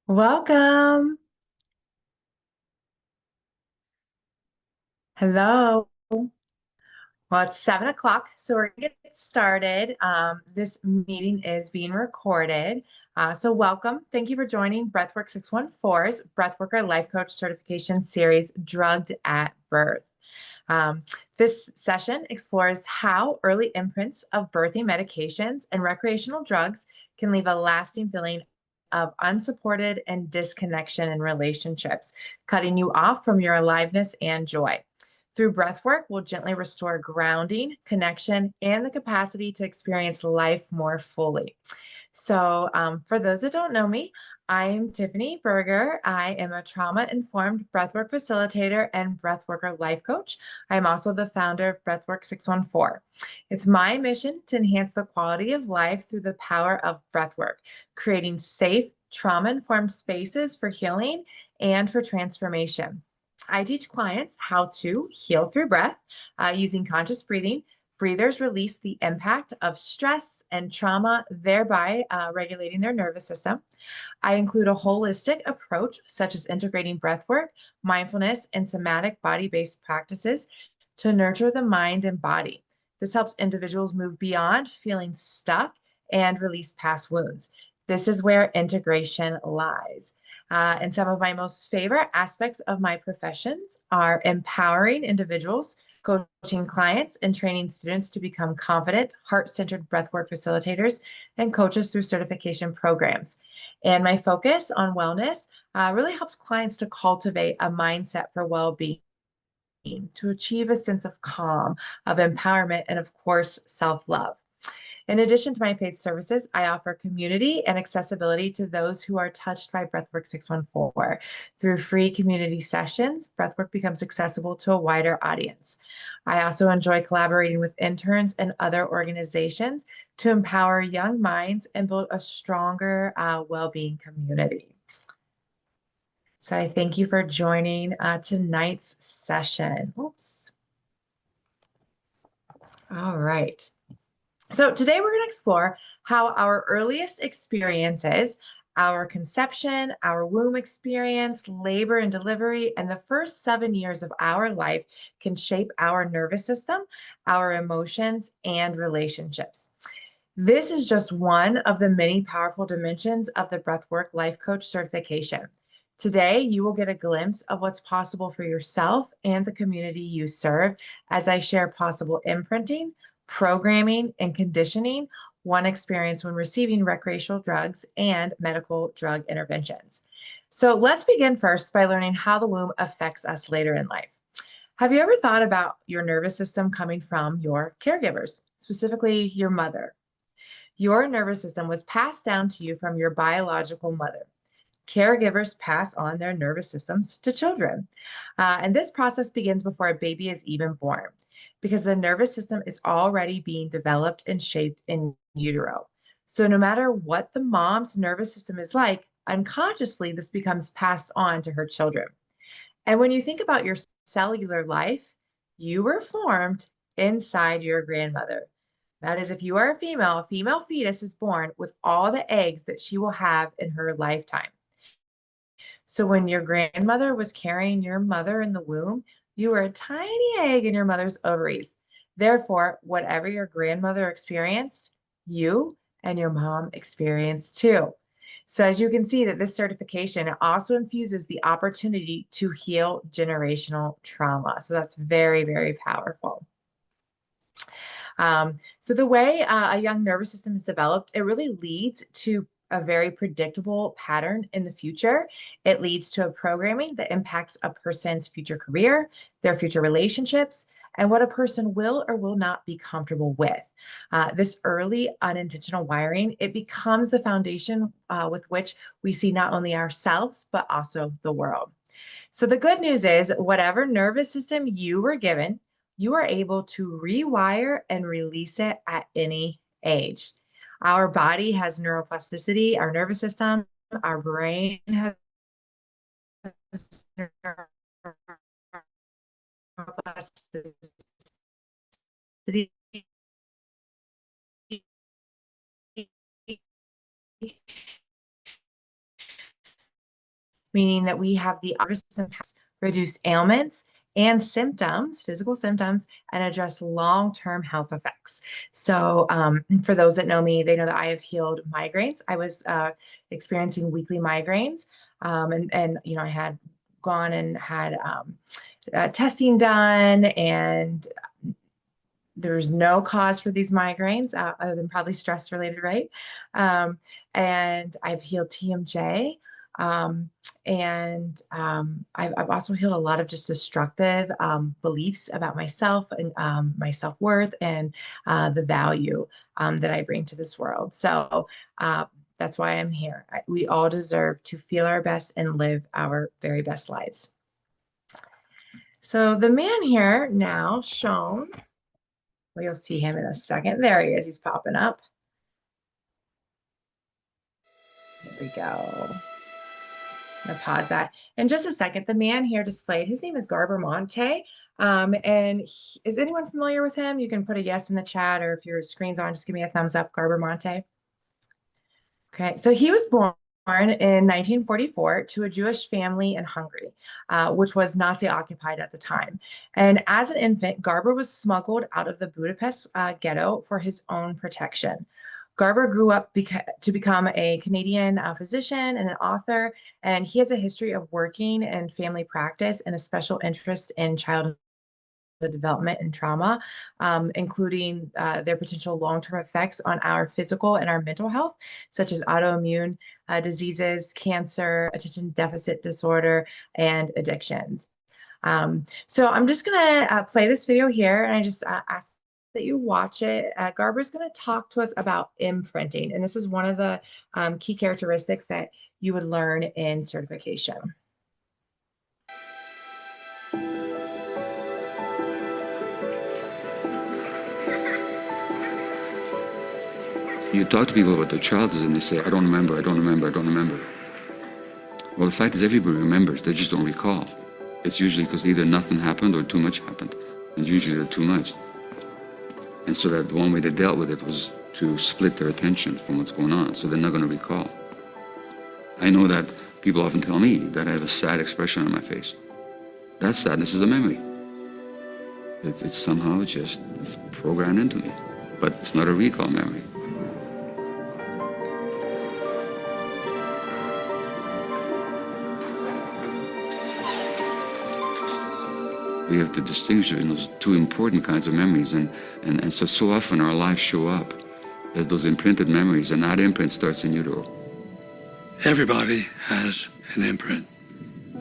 Welcome. Hello. Well, it's 7 o'clock, so we're gonna get started. This meeting is being recorded. So welcome. Thank you for joining Breathwork 614's Breathworker Life Coach Certification Series, Drugged at Birth. Um, this session explores how early imprints of birthing medications and recreational drugs can leave a lasting feeling of unsupported and disconnection in relationships, cutting you off from your aliveness and joy. Through breath work, we'll gently restore grounding, connection, and the capacity to experience life more fully. For those that don't know me, I'm Tiffany Berger. I am a trauma-informed breathwork facilitator and breathworker life coach. I'm also the founder of Breathwork 614. It's my mission to enhance the quality of life through the power of breathwork, creating safe, trauma-informed spaces for healing and for transformation. I teach clients how to heal through breath using conscious breathing. Breathers release the impact of stress and trauma, thereby regulating their nervous system. I include a holistic approach, such as integrating breath work, mindfulness, and somatic body-based practices to nurture the mind and body. This helps individuals move beyond feeling stuck and release past wounds. This is where integration lies. And some of my most favorite aspects of my professions are empowering individuals, coaching clients, and training students to become confident, heart-centered breathwork facilitators and coaches through certification programs. And my focus on wellness really helps clients to cultivate a mindset for well-being, to achieve a sense of calm, of empowerment, and of course, self-love. In addition to my paid services, I offer community and accessibility to those who are touched by Breathwork 614. Through free community sessions, Breathwork becomes accessible to a wider audience. I also enjoy collaborating with interns and other organizations to empower young minds and build a stronger well-being community. So I thank you for joining tonight's session. Oops. All right. So today we're going to explore how our earliest experiences, our conception, our womb experience, labor and delivery, and the first 7 years of our life can shape our nervous system, our emotions, and relationships. This is just one of the many powerful dimensions of the Breathwork Life Coach certification. Today, you will get a glimpse of what's possible for yourself and the community you serve as I share possible imprinting, programming, and conditioning, one experience when receiving recreational drugs and medical drug interventions. So let's begin first by learning how the womb affects us later in life. Have you ever thought about your nervous system coming from your caregivers, specifically your mother? Your nervous system was passed down to you from your biological mother. Caregivers pass on their nervous systems to children. And this process begins before a baby is even born because the nervous system is already being developed and shaped in utero. So, no matter what the mom's nervous system is like, unconsciously, this becomes passed on to her children. And when you think about your cellular life, you were formed inside your grandmother. That is, if you are a female fetus is born with all the eggs that she will have in her lifetime. So when your grandmother was carrying your mother in the womb, you were a tiny egg in your mother's ovaries. Therefore, whatever your grandmother experienced, you and your mom experienced too. So as you can see that this certification also infuses the opportunity to heal generational trauma. So that's very, very powerful. So the way a young nervous system is developed, it really leads to a very predictable pattern in the future. It leads to a programming that impacts a person's future career, their future relationships, and what a person will or will not be comfortable with. This early unintentional wiring, it becomes the foundation with which we see not only ourselves, but also the world. So the good news is whatever nervous system you were given, you are able to rewire and release it at any age. Our body has neuroplasticity, our nervous system, our brain has neuroplasticity. meaning that we have the reduce ailments and symptoms, physical symptoms, and address long-term health effects. So for those that know me, they know that I have healed migraines. I was experiencing weekly migraines, and I had gone and had testing done, and there was no cause for these migraines other than probably stress related, right? And I've healed TMJ. I've also healed a lot of just destructive beliefs about myself and my self-worth and the value that I bring to this world. So that's why I'm here. We all deserve to feel our best and live our very best lives. So the man here now shown, well, you'll see him in a second. There he is. He's popping up. There we go. I'm going to pause that. In just a second, the man here displayed, his name is Garber Monte. Is anyone familiar with him? You can put a yes in the chat, or if your screen's on, just give me a thumbs up, Garber Monte. Okay, so he was born in 1944 to a Jewish family in Hungary, which was Nazi occupied at the time. And as an infant, Garber was smuggled out of the Budapest ghetto for his own protection. Garber grew up to become a Canadian physician and an author, and he has a history of working in family practice and a special interest in childhood development and trauma, including their potential long-term effects on our physical and our mental health, such as autoimmune diseases, cancer, attention deficit disorder, and addictions. So I'm just going to play this video here, and I just ask that you watch it. Garber's going to talk to us about imprinting, and this is one of the key characteristics that you would learn in certification. You talk to people about their childhood and they say, I don't remember, I don't remember, I don't remember. Well, the fact is everybody remembers, they just don't recall. It's usually because either nothing happened or too much happened, and usually they're too much. And so that the one way they dealt with it was to split their attention from what's going on, so they're not going to recall. I know that people often tell me that I have a sad expression on my face. That sadness is a memory. It's somehow just, it's programmed into me, but it's not a recall memory. We have to distinguish between those two important kinds of memories, and so often our lives show up as those imprinted memories, and that imprint starts in utero. Everybody has an imprint.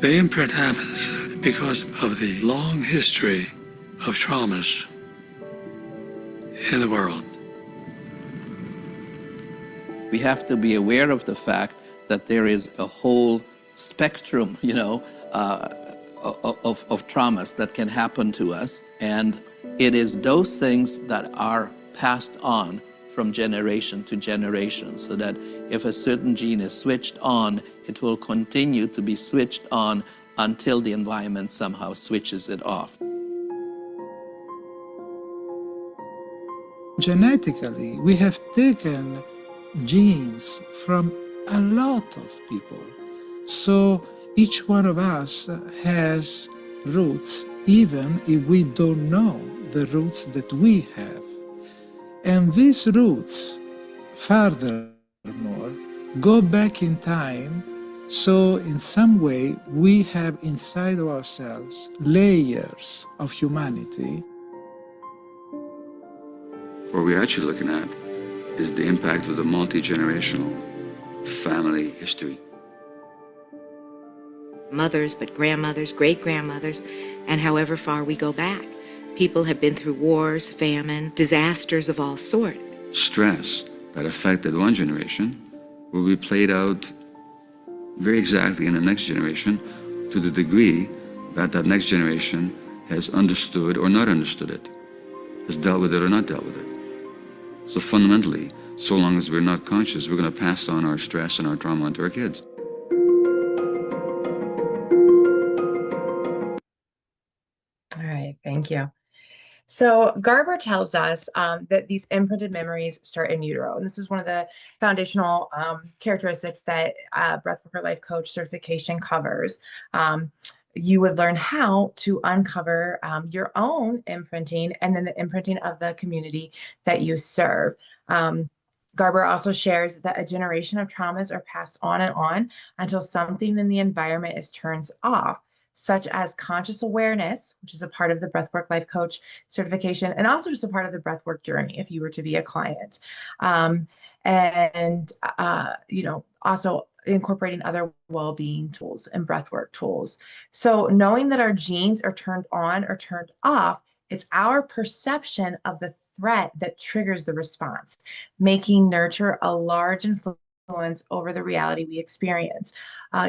The imprint happens because of the long history of traumas in the world. We have to be aware of the fact that there is a whole spectrum, of traumas that can happen to us, and it is those things that are passed on from generation to generation, so that if a certain gene is switched on, it will continue to be switched on until the environment somehow switches it off. Genetically, we have taken genes from a lot of people. So each one of us has roots, even if we don't know the roots that we have. And these roots, furthermore, go back in time, so in some way we have inside of ourselves layers of humanity. What we're actually looking at is the impact of the multi-generational family history. Mothers, but grandmothers, great-grandmothers, and however far we go back. People have been through wars, famine, disasters of all sorts. Stress that affected one generation will be played out very exactly in the next generation, to the degree that that next generation has understood or not understood it, has dealt with it or not dealt with it. So fundamentally, so long as we're not conscious, we're going to pass on our stress and our trauma onto our kids. All right, thank you. So Garber tells us that these imprinted memories start in utero. And this is one of the foundational characteristics that Breathworker Life Coach certification covers. You would learn how to uncover your own imprinting and then the imprinting of the community that you serve. Garber also shares that a generation of traumas are passed on and on until something in the environment is turned off, such as conscious awareness, which is a part of the Breathwork Life Coach certification, and also just a part of the breathwork journey if you were to be a client. And also incorporating other well-being tools and breathwork tools. So knowing that our genes are turned on or turned off, it's our perception of the threat that triggers the response, making nurture a large influence over the reality we experience.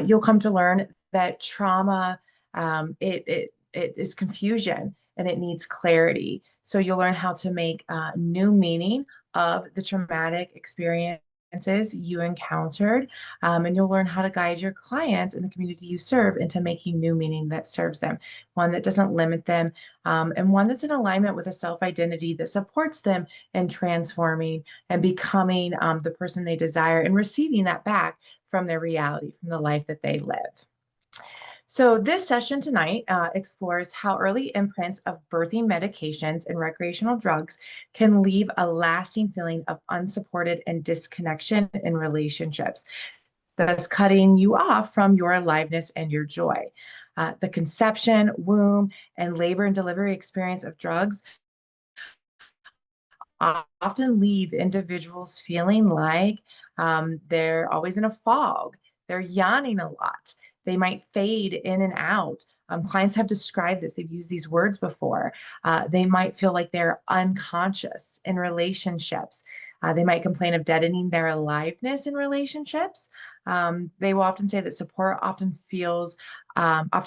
You'll come to learn that trauma, it is confusion and it needs clarity. So you'll learn how to make new meaning of the traumatic experiences you encountered, and you'll learn how to guide your clients in the community you serve into making new meaning that serves them, one that doesn't limit them, and one that's in alignment with a self-identity that supports them in transforming and becoming the person they desire and receiving that back from their reality, from the life that they live. So this session tonight explores how early imprints of birthing medications and recreational drugs can leave a lasting feeling of unsupported and disconnection in relationships, thus cutting you off from your aliveness and your joy. The conception, womb, and labor and delivery experience of drugs often leave individuals feeling like they're always in a fog. They're yawning a lot. They might fade in and out. Clients have described this. They've used these words before. They might feel like they're unconscious in relationships. They might complain of deadening their aliveness in relationships. They will often say that support often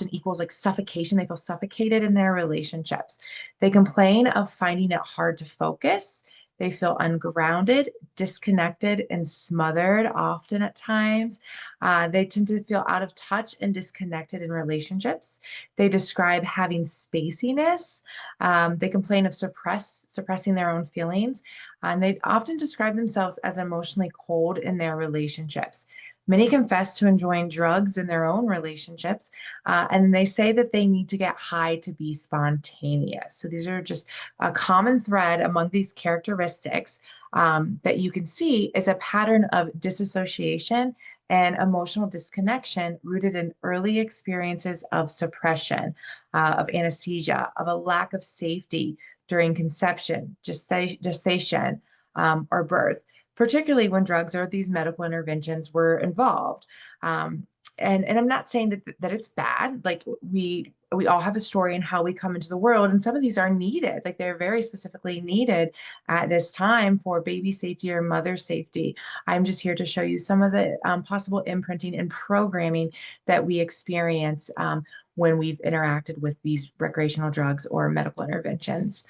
equals like suffocation. They feel suffocated in their relationships. They complain of finding it hard to focus. They feel ungrounded, disconnected, and smothered often at times. They tend to feel out of touch and disconnected in relationships. They describe having spaciness. They complain of suppressing their own feelings. And they often describe themselves as emotionally cold in their relationships. Many confess to enjoying drugs in their own relationships, and they say that they need to get high to be spontaneous. So these are just a common thread among these characteristics that you can see is a pattern of disassociation and emotional disconnection rooted in early experiences of suppression, of anesthesia, of a lack of safety during conception, gestation, or birth, particularly when drugs or these medical interventions were involved. And I'm not saying that it's bad. Like we all have a story in how we come into the world, and some of these are needed. Like they're very specifically needed at this time for baby safety or mother safety. I'm just here to show you some of the possible imprinting and programming that we experience when we've interacted with these recreational drugs or medical interventions.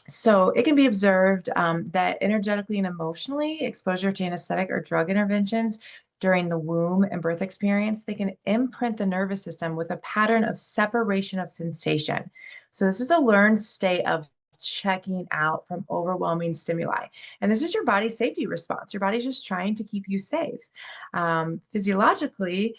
So it can be observed that energetically and emotionally, exposure to anesthetic or drug interventions during the womb and birth experience, they can imprint the nervous system with a pattern of separation of sensation. So this is a learned state of checking out from overwhelming stimuli. And this is your body's safety response. Your body's just trying to keep you safe. Psychologically,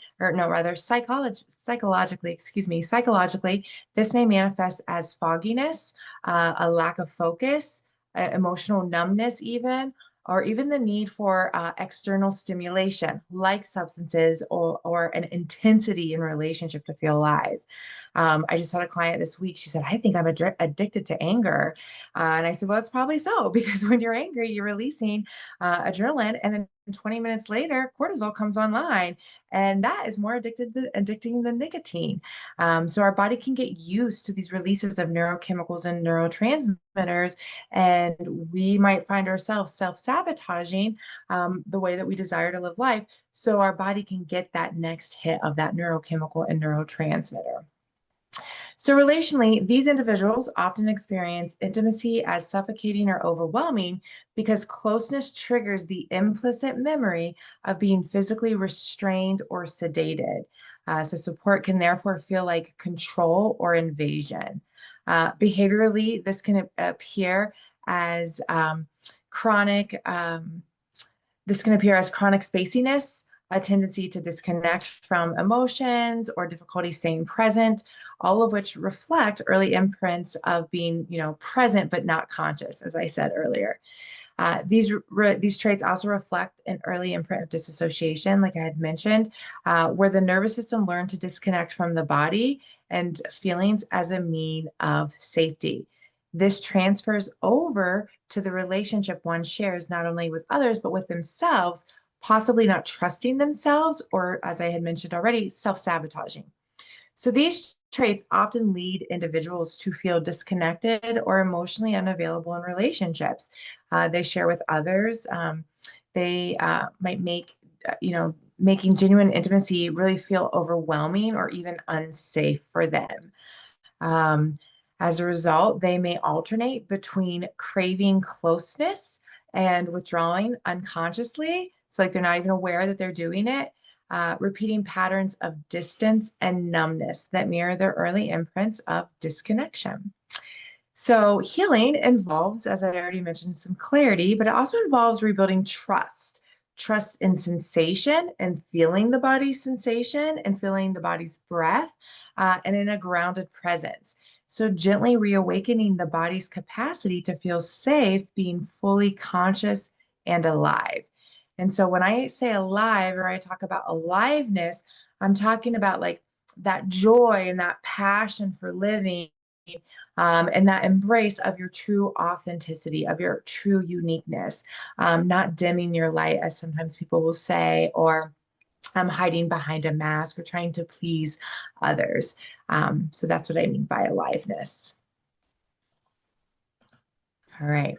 this may manifest as fogginess, a lack of focus, emotional numbness even, or even the need for external stimulation like substances or an intensity in relationship to feel alive. I just had a client this week. She said, I think I'm addicted to anger. And I said, well, it's probably so, because when you're angry, you're releasing adrenaline, and then 20 minutes later, cortisol comes online, and that is more addicting than nicotine. So our body can get used to these releases of neurochemicals and neurotransmitters, and we might find ourselves self-sabotaging the way that we desire to live life, so our body can get that next hit of that neurochemical and neurotransmitter. So relationally, these individuals often experience intimacy as suffocating or overwhelming because closeness triggers the implicit memory of being physically restrained or sedated. So support can therefore feel like control or invasion. Behaviorally, this can appear as chronic chronic spaciness, a tendency to disconnect from emotions or difficulty staying present, all of which reflect early imprints of being, present but not conscious, as I said earlier. These traits also reflect an early imprint of disassociation, like I had mentioned, where the nervous system learned to disconnect from the body and feelings as a mean of safety. This transfers over to the relationship one shares not only with others, but with themselves, possibly not trusting themselves, or as I had mentioned already, self-sabotaging. So these traits often lead individuals to feel disconnected or emotionally unavailable in relationships. They share with others. They might make, making genuine intimacy really feel overwhelming or even unsafe for them. Um, as a result, they may alternate between craving closeness and withdrawing unconsciously. So, like they're not even aware that they're doing it, repeating patterns of distance and numbness that mirror their early imprints of disconnection. So, healing involves, as I already mentioned, some clarity, but it also involves rebuilding trust in sensation and feeling the body's sensation and feeling the body's breath, and in a grounded presence. So, gently reawakening the body's capacity to feel safe, being fully conscious and alive. And so, when I say alive or I talk about aliveness, I'm talking about like that joy and that passion for living, and that embrace of your true authenticity, of your true uniqueness, not dimming your light, as sometimes people will say, or hiding behind a mask or trying to please others. So that's what I mean by aliveness. All right.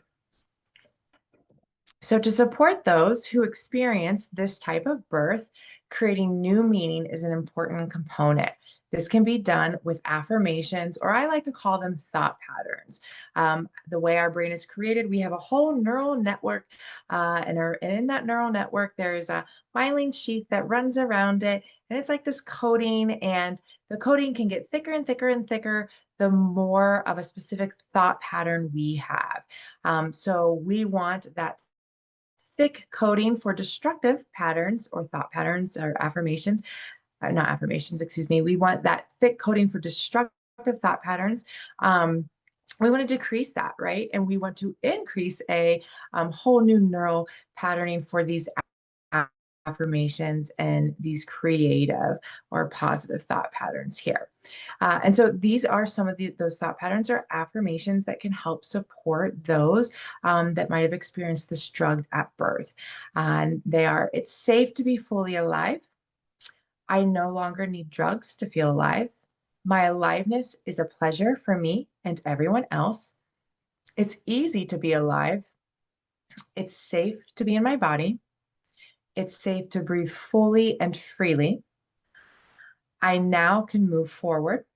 So to support those who experience this type of birth, creating new meaning is an important component. This can be done with affirmations, or I like to call them thought patterns. The way our brain is created, we have a whole neural network, and in that neural network, there's a myelin sheath that runs around it, and it's like this coating, and the coating can get thicker and thicker and thicker the more of a specific thought pattern we have. So we want that thick coating for destructive patterns or thought patterns or affirmations, not affirmations, excuse me. We want that thick coating for destructive thought patterns. We want to decrease that, right? And we want to increase a whole new neural patterning for these affirmations and these creative or positive thought patterns here. And so these are some of those thought patterns or affirmations that can help support those that might have experienced this drug at birth. And they are, it's safe to be fully alive. I no longer need drugs to feel alive. My aliveness is a pleasure for me and everyone else. It's easy to be alive. It's safe to be in my body. It's safe to breathe fully and freely. I now can move forward.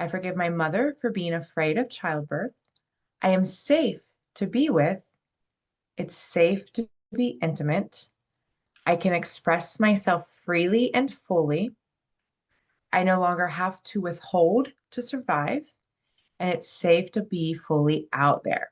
I forgive my mother for being afraid of childbirth. I am safe to be with. It's safe to be intimate. I can express myself freely and fully. I no longer have to withhold to survive. And it's safe to be fully out there.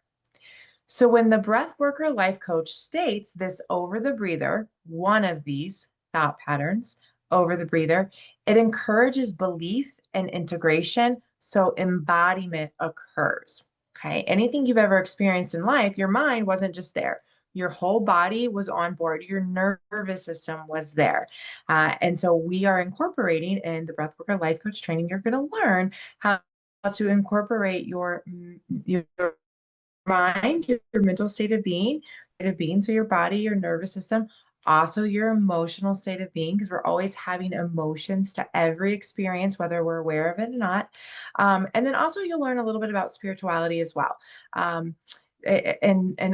So when the breathworker life coach states this over the breather, one of these thought patterns over the breather, it encourages belief and integration. So embodiment occurs. Okay. Anything you've ever experienced in life, your mind wasn't just there. Your whole body was on board. Your nervous system was there. And so we are incorporating in the breathworker life coach training, you're going to learn how to incorporate your mind, your mental state of being, so your body, your nervous system, also your emotional state of being, because we're always having emotions to every experience, whether we're aware of it or not. And then also you'll learn a little bit about spirituality as well. And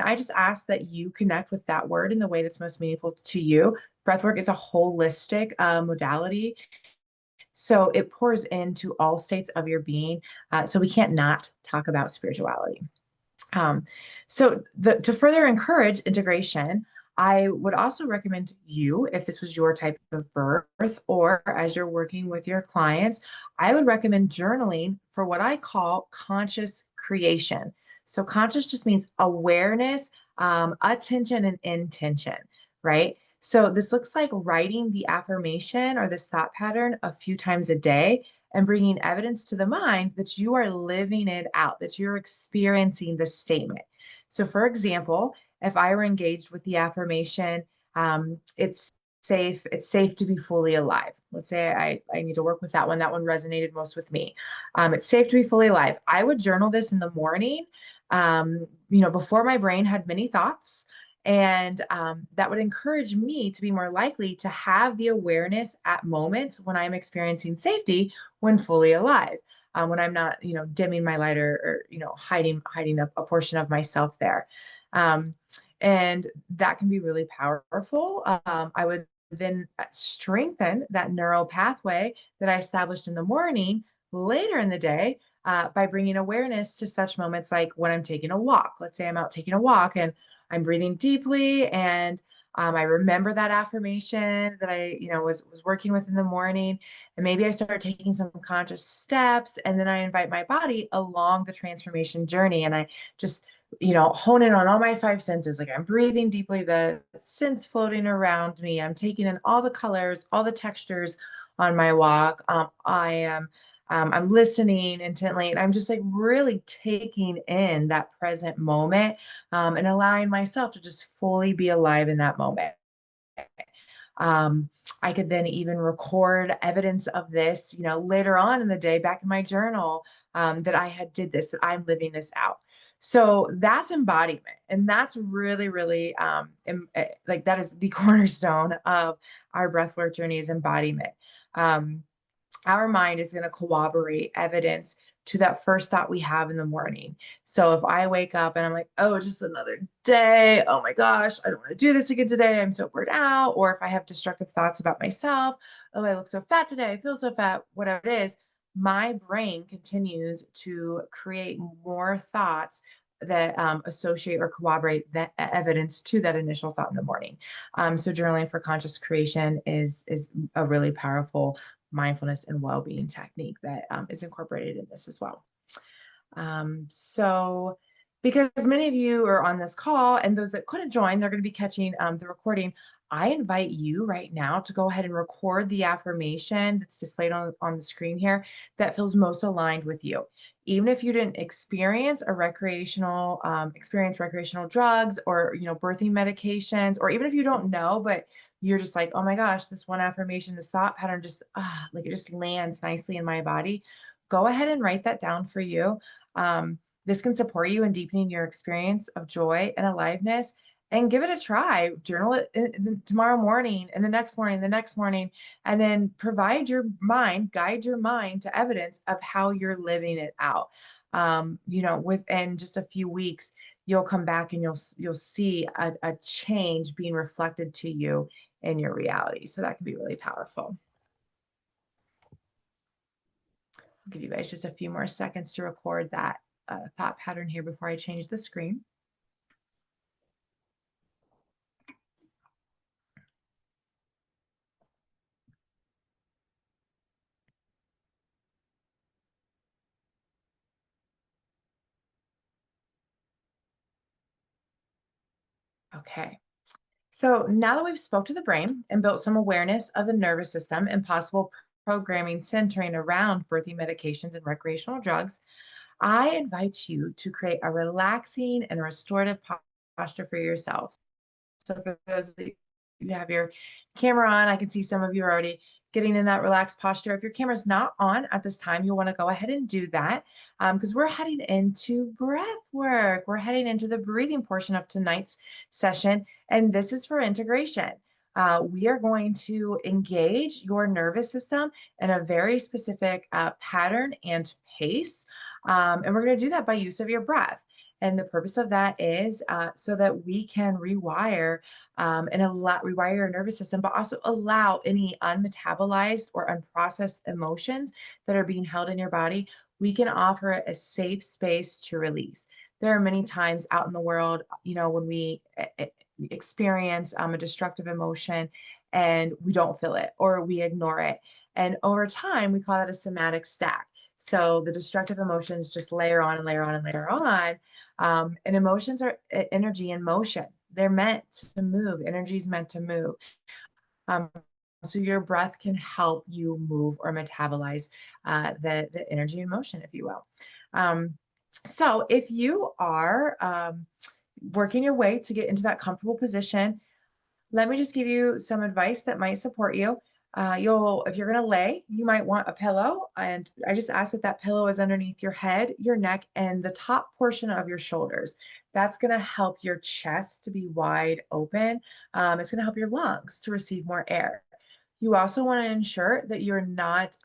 I just ask that you connect with that word in the way that's most meaningful to you. Breathwork is a holistic modality So it pours into all states of your being. So we can't not talk about spirituality. To further encourage integration, I would also recommend you, if this was your type of birth, or as you're working with your clients, I would recommend journaling for what I call conscious creation. So conscious just means awareness, attention, and intention, right? So this looks like writing the affirmation or this thought pattern a few times a day and bringing evidence to the mind that you are living it out, that you're experiencing the statement. So, for example, if I were engaged with the affirmation, it's safe to be fully alive. Let's say I need to work with that one. That one resonated most with me. It's safe to be fully alive. I would journal this in the morning, before my brain had many thoughts. And that would encourage me to be more likely to have the awareness at moments when I'm experiencing safety when fully alive, when I'm not, dimming my light or hiding a portion of myself there. Um, and that can be really powerful. I would then strengthen that neural pathway that I established in the morning later in the day by bringing awareness to such moments like when I'm taking a walk. Let's say I'm out taking a walk and I'm breathing deeply, and I remember that affirmation that I, was working with in the morning, and maybe I start taking some conscious steps, and then I invite my body along the transformation journey, and I just, hone in on all my five senses. Like I'm breathing deeply, the scents floating around me. I'm taking in all the colors, all the textures on my walk. I'm listening intently, and I'm just like really taking in that present moment, and allowing myself to just fully be alive in that moment. Um, I could then even record evidence of this, later on in the day back in my journal, that I had did this, that I'm living this out. So that's embodiment. And that's really, really like that is the cornerstone of our breathwork journey is embodiment. Our mind is going to corroborate evidence to that first thought we have in the morning. So if I wake up and I'm like, oh, just another day. Oh my gosh, I don't want to do this again today. I'm so burnt out. Or if I have destructive thoughts about myself, oh, I look so fat today. I feel so fat, whatever it is, my brain continues to create more thoughts that associate or corroborate that evidence to that initial thought in the morning. So journaling for conscious creation is a really powerful mindfulness and well-being technique that is incorporated in this as well. So because many of you are on this call and those that couldn't join, they're going to be catching the recording. I invite you right now to go ahead and record the affirmation that's displayed on the screen here that feels most aligned with you. Even if you didn't experience recreational drugs or, birthing medications, or even if you don't know, but you're just like, oh my gosh, this one affirmation, this thought pattern just like it just lands nicely in my body. Go ahead and write that down for you. This can support you in deepening your experience of joy and aliveness, and give it a try. Journal it tomorrow morning and the next morning, and then guide your mind to evidence of how you're living it out. Within just a few weeks, you'll come back and you'll see a change being reflected to you in your reality. So that can be really powerful. I'll give you guys just a few more seconds to record that thought pattern here before I change the screen. Okay. So now that we've spoke to the brain and built some awareness of the nervous system and possible programming centering around birthing medications and recreational drugs, I invite you to create a relaxing and restorative posture for yourselves. So for those that you have your camera on, I can see some of you are already getting in that relaxed posture. If your camera's not on at this time, you'll want to go ahead and do that because we're heading into breath work. We're heading into the breathing portion of tonight's session, and this is for integration. We are going to engage your nervous system in a very specific pattern and pace, and we're going to do that by use of your breath. And the purpose of that is so that we can rewire and rewire your nervous system, but also allow any unmetabolized or unprocessed emotions that are being held in your body. We can offer it a safe space to release. There are many times out in the world, when we experience a destructive emotion and we don't feel it or we ignore it. And over time, we call that a somatic stack. So the destructive emotions just layer on and layer on and layer on. And emotions are energy in motion. They're meant to move. Energy is meant to move. Um, so your breath can help you move or metabolize the energy in motion, if you will. So if you are working your way to get into that comfortable position, let me just give you some advice that might support you. If you're gonna lay, you might want a pillow, and I just ask that that pillow is underneath your head, your neck, and the top portion of your shoulders. That's gonna help your chest to be wide open. It's gonna help your lungs to receive more air. You also want to ensure that you're not,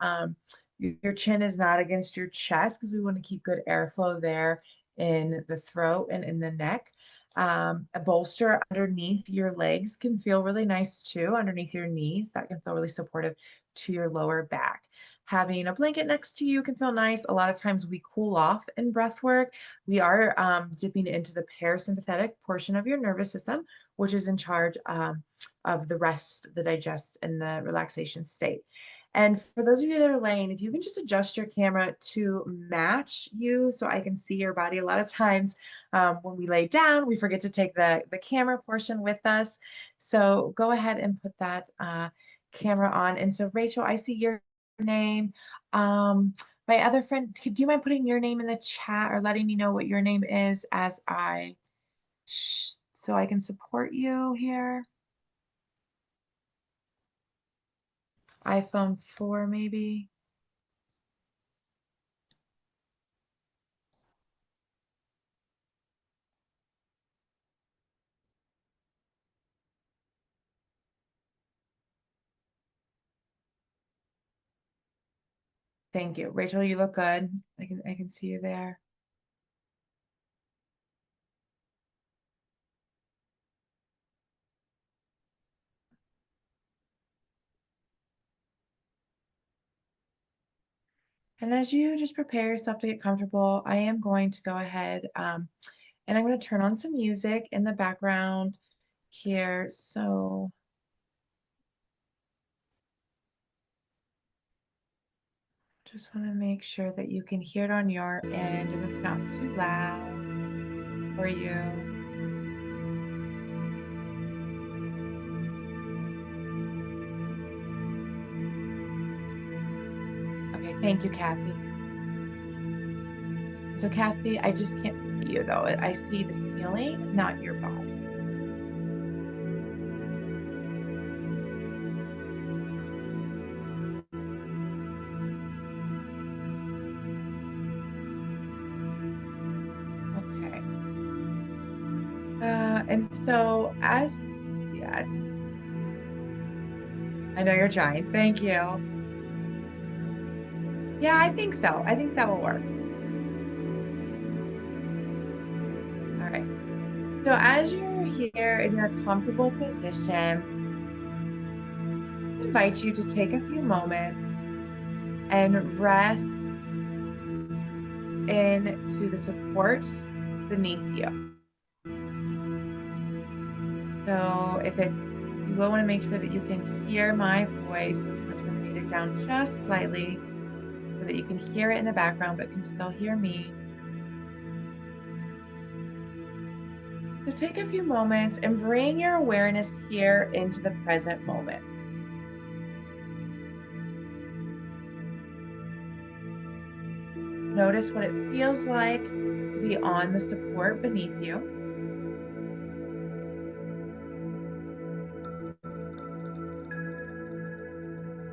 your chin is not against your chest because we want to keep good airflow there in the throat and in the neck. A bolster underneath your legs can feel really nice too, underneath your knees. That can feel really supportive to your lower back. Having a blanket next to you can feel nice. A lot of times we cool off in breath work. We are dipping into the parasympathetic portion of your nervous system, which is in charge of the rest, the digest, and the relaxation state. And for those of you that are laying, if you can just adjust your camera to match you so I can see your body. A lot of times when we lay down, we forget to take the camera portion with us. So go ahead and put that camera on. And so Rachel, I see your name. My other friend, do you mind putting your name in the chat or letting me know what your name is as so I can support you here? iPhone 4 maybe. Thank you. Rachel, you look good. I can see you there. And as you just prepare yourself to get comfortable, I am going to go ahead and I'm going to turn on some music in the background here. So just want to make sure that you can hear it on your end and it's not too loud for you. Okay, thank you, Kathy. So Kathy, I just can't see you though. I see the ceiling, not your body. Okay. And so yes, I know you're trying. Thank you. Yeah, I think so. I think that will work. All right. So as you're here in your comfortable position, I invite you to take a few moments and rest into the support beneath you. So you will want to make sure that you can hear my voice. I'm going to turn the music down just slightly so that you can hear it in the background, but can still hear me. So take a few moments and bring your awareness here into the present moment. Notice what it feels like to be on the support beneath you.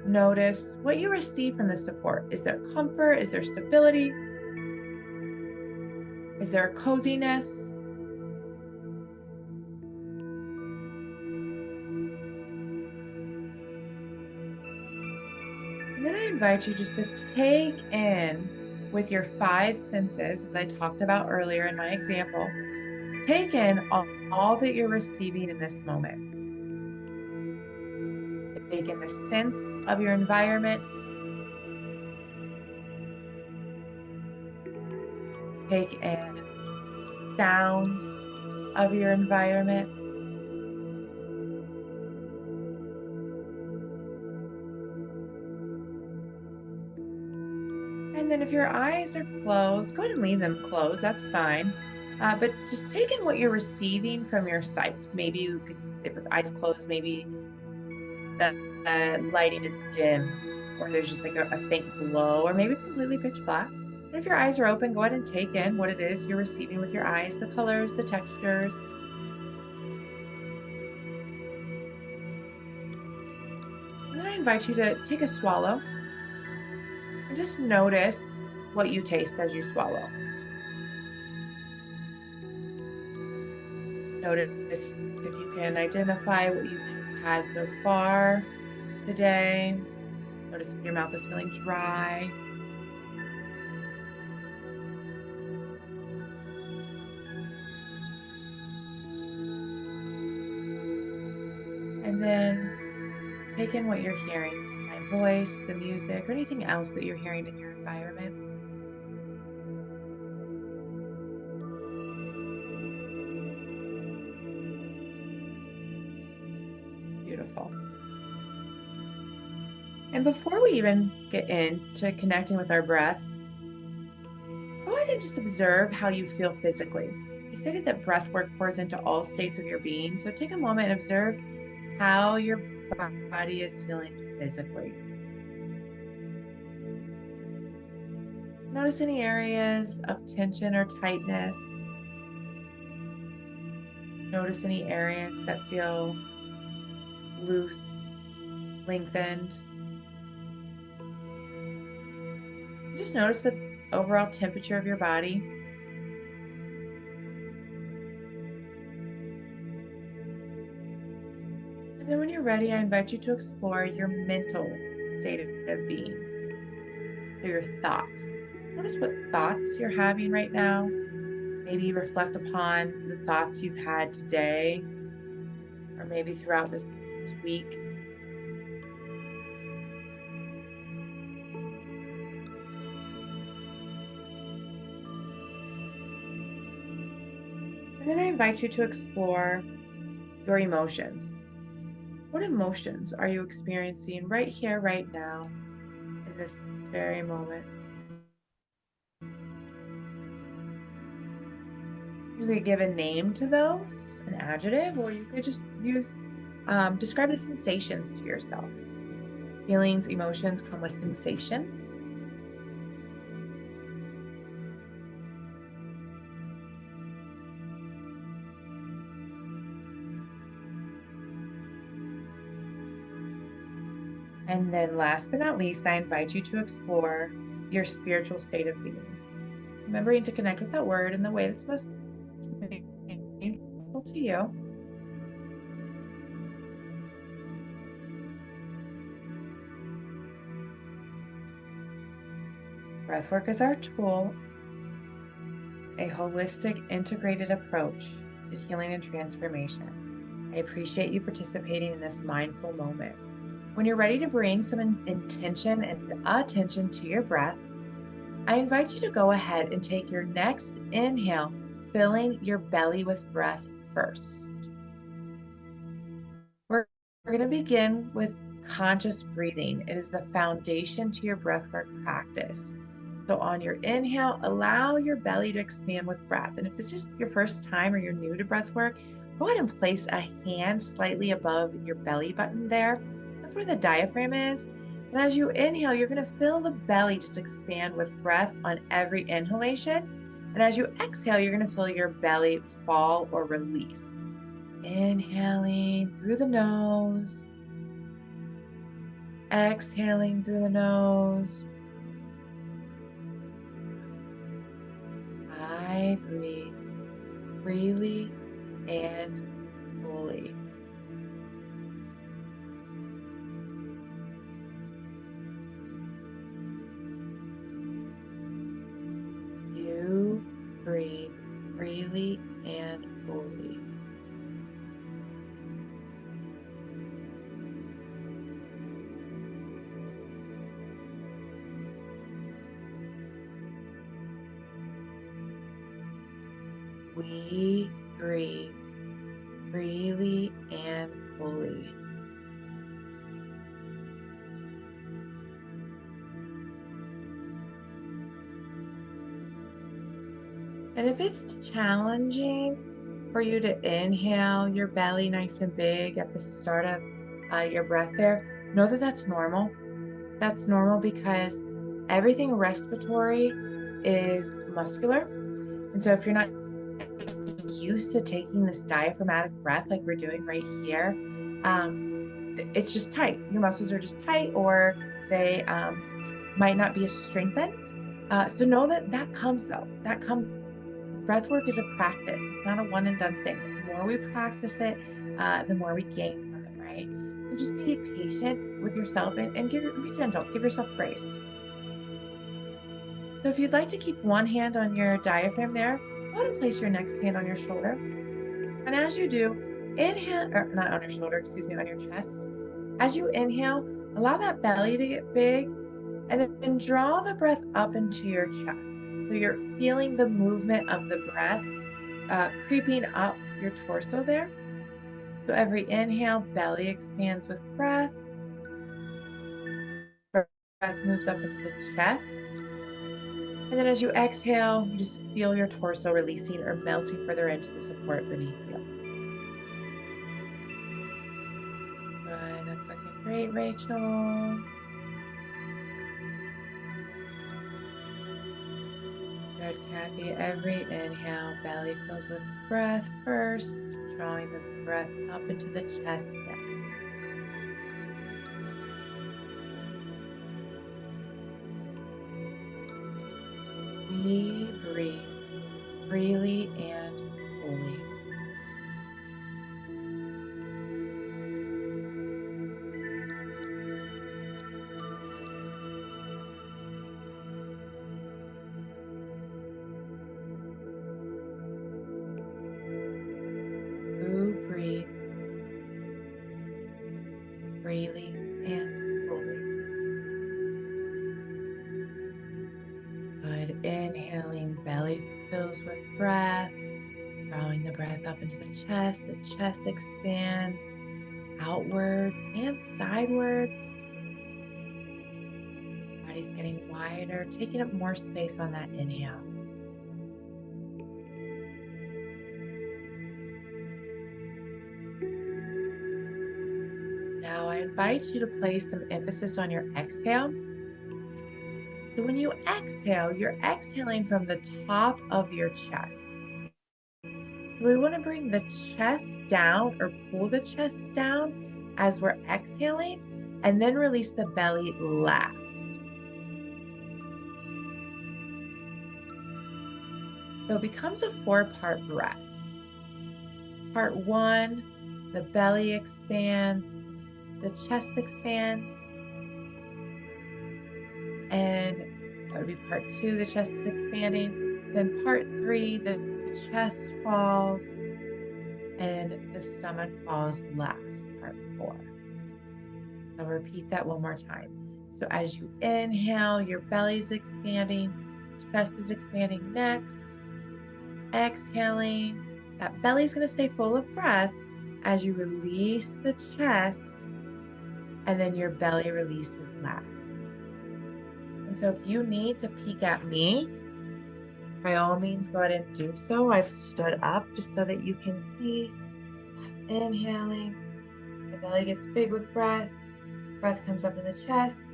Notice what you receive from the support. Is there comfort? Is there stability? Is there a coziness? And then I invite you just to take in with your five senses, as I talked about earlier in my example, take in all that you're receiving in this moment. Take in the sense of your environment. Take in sounds of your environment. And then if your eyes are closed, go ahead and leave them closed. That's fine. But just take in what you're receiving from your sight. Maybe you could, with eyes closed, maybe the lighting is dim, or there's just like a faint glow, or maybe it's completely pitch black. And if your eyes are open, go ahead and take in what it is you're receiving with your eyes, the colors, the textures. And then I invite you to take a swallow and just notice what you taste as you swallow. Notice if you can identify what you've had so far today. Notice if your mouth is feeling dry. And then take in what you're hearing, my voice, the music, or anything else that you're hearing in your environment. Beautiful. And before we even get into connecting with our breath, go ahead and just observe how you feel physically. I stated that breath work pours into all states of your being, so take a moment and observe how your body is feeling physically. Notice any areas of tension or tightness. Notice any areas that feel loose, lengthened. Just notice the overall temperature of your body. And then when you're ready, I invite you to explore your mental state of being. So your thoughts. Notice what thoughts you're having right now. Maybe reflect upon the thoughts you've had today, or maybe throughout this week. And then I invite you to explore your emotions. What emotions are you experiencing right here, right now, in this very moment? You could give a name to those, an adjective, or you could just describe the sensations to yourself. Feelings, emotions come with sensations. And then last but not least, I invite you to explore your spiritual state of being. Remembering to connect with that word in the way that's most meaningful to you. Breathwork is our tool, a holistic, integrated approach to healing and transformation. I appreciate you participating in this mindful moment. When you're ready to bring some intention and attention to your breath, I invite you to go ahead and take your next inhale, filling your belly with breath first. We're going to begin with conscious breathing. It is the foundation to your breathwork practice. So on your inhale, allow your belly to expand with breath. And if this is your first time or you're new to breathwork, go ahead and place a hand slightly above your belly button there. That's where the diaphragm is. And as you inhale, you're going to feel the belly just expand with breath on every inhalation. And as you exhale, you're going to feel your belly fall or release. Inhaling through the nose, exhaling through the nose. I breathe freely and fully. freely and fully. We breathe freely and fully. And if it's challenging for you to inhale your belly nice and big at the start of your breath there, know that that's normal. That's normal because everything respiratory is muscular. And so if you're not used to taking this diaphragmatic breath like we're doing right here, it's just tight. Your muscles are just tight, or they might not be as strengthened. So know that that comes though. That comes. Breath work is a practice. It's not a one and done thing. The more we practice it, the more we gain from it, right? So just be patient with yourself and be gentle. Give yourself grace. So if you'd like to keep one hand on your diaphragm there, go ahead and place your next hand on your shoulder. And as you do, inhale, or not on your shoulder, excuse me, on your chest. As you inhale, allow that belly to get big, and then draw the breath up into your chest. So you're feeling the movement of the breath creeping up your torso there. So every inhale, belly expands with breath. Breath moves up into the chest. And then as you exhale, you just feel your torso releasing or melting further into the support beneath you. Good, that's looking great, Rachel. Good, Kathy. Every inhale, belly fills with breath first, drawing the breath up into the chest next. We breathe freely and fully. Who breathe freely and fully. Good. Inhaling, belly fills with breath, drawing the breath up into the chest. The chest expands outwards and sidewards. Body's getting wider, taking up more space on that inhale. Now I invite you to place some emphasis on your exhale. So when you exhale, you're exhaling from the top of your chest. So we want to bring the chest down or pull the chest down as we're exhaling, and then release the belly last. So it becomes a 4-part breath. Part 1, the belly expands, the chest expands, and that would be part 2, the chest is expanding. Then part 3, the chest falls and the stomach falls last, part 4. I'll repeat that one more time. So as you inhale, your belly's expanding, chest is expanding next. Exhaling, that belly's going to stay full of breath as you release the chest, and then your belly releases last. And so if you need to peek at me, by all means, go ahead and do so. I've stood up just so that you can see. Inhaling, my belly gets big with breath. Breath comes up in the chest.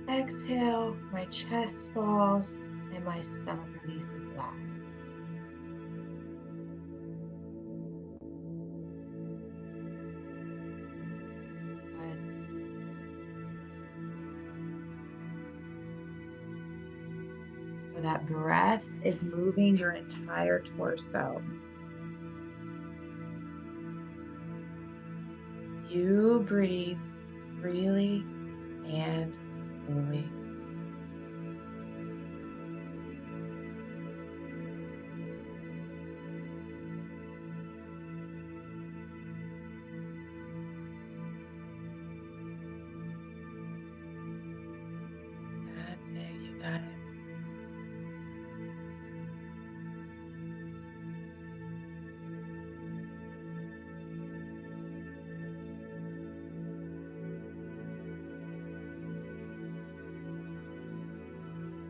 Exhale, my chest falls and my stomach releases last. Good. So that breath is moving your entire torso. You breathe freely and fully. Got it.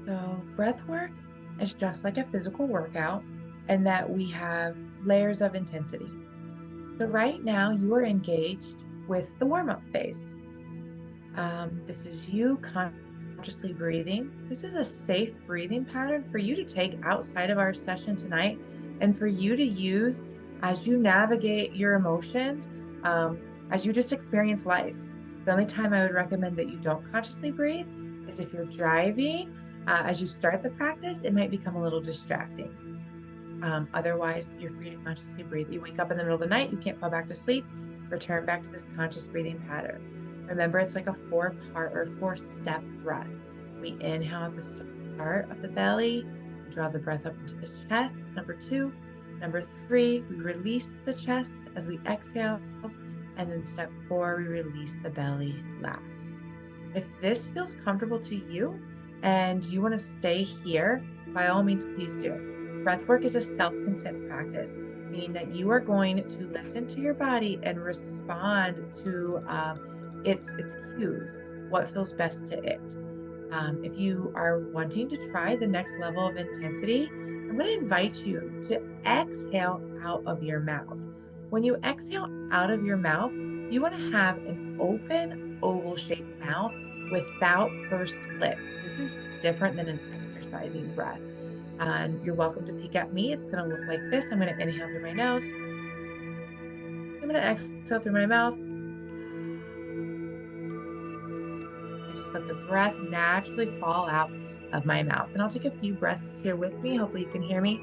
So, breath work is just like a physical workout, and that we have layers of intensity. So, right now, you are engaged with the warm up phase. This is you consciously breathing. This is a safe breathing pattern for you to take outside of our session tonight and for you to use as you navigate your emotions, as you just experience life. The only time I would recommend that you don't consciously breathe is if you're driving. As you start the practice, it might become a little distracting. Otherwise, you're free to consciously breathe. You wake up in the middle of the night, you can't fall back to sleep, return back to this conscious breathing pattern. Remember, it's like a four-part or four-step breath. We inhale at the start of the belly, we draw the breath up into the chest. Number two. Number three, we release the chest as we exhale. And then step four, we release the belly last. If this feels comfortable to you and you want to stay here, by all means, please do. Breathwork is a self-consent practice, meaning that you are going to listen to your body and respond to its cues, what feels best to it. If you are wanting to try the next level of intensity, I'm going to invite you to exhale out of your mouth. When you exhale out of your mouth, you want to have an open, oval shaped mouth without pursed lips. This is different than an exercising breath. And you're welcome to peek at me. It's going to look like this. I'm going to inhale through my nose. I'm going to exhale through my mouth. I just let the breath naturally fall out of my mouth. And I'll take a few breaths here with me. Hopefully you can hear me.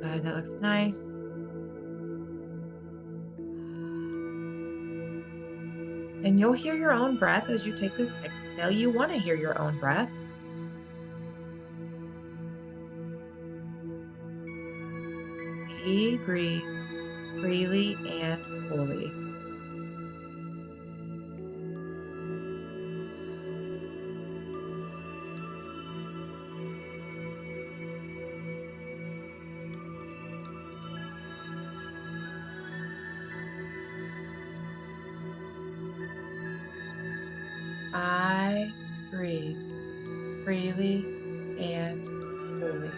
Good, that looks nice. And you'll hear your own breath as you take this exhale. You want to hear your own breath. We breathe freely and fully. I breathe freely and fully.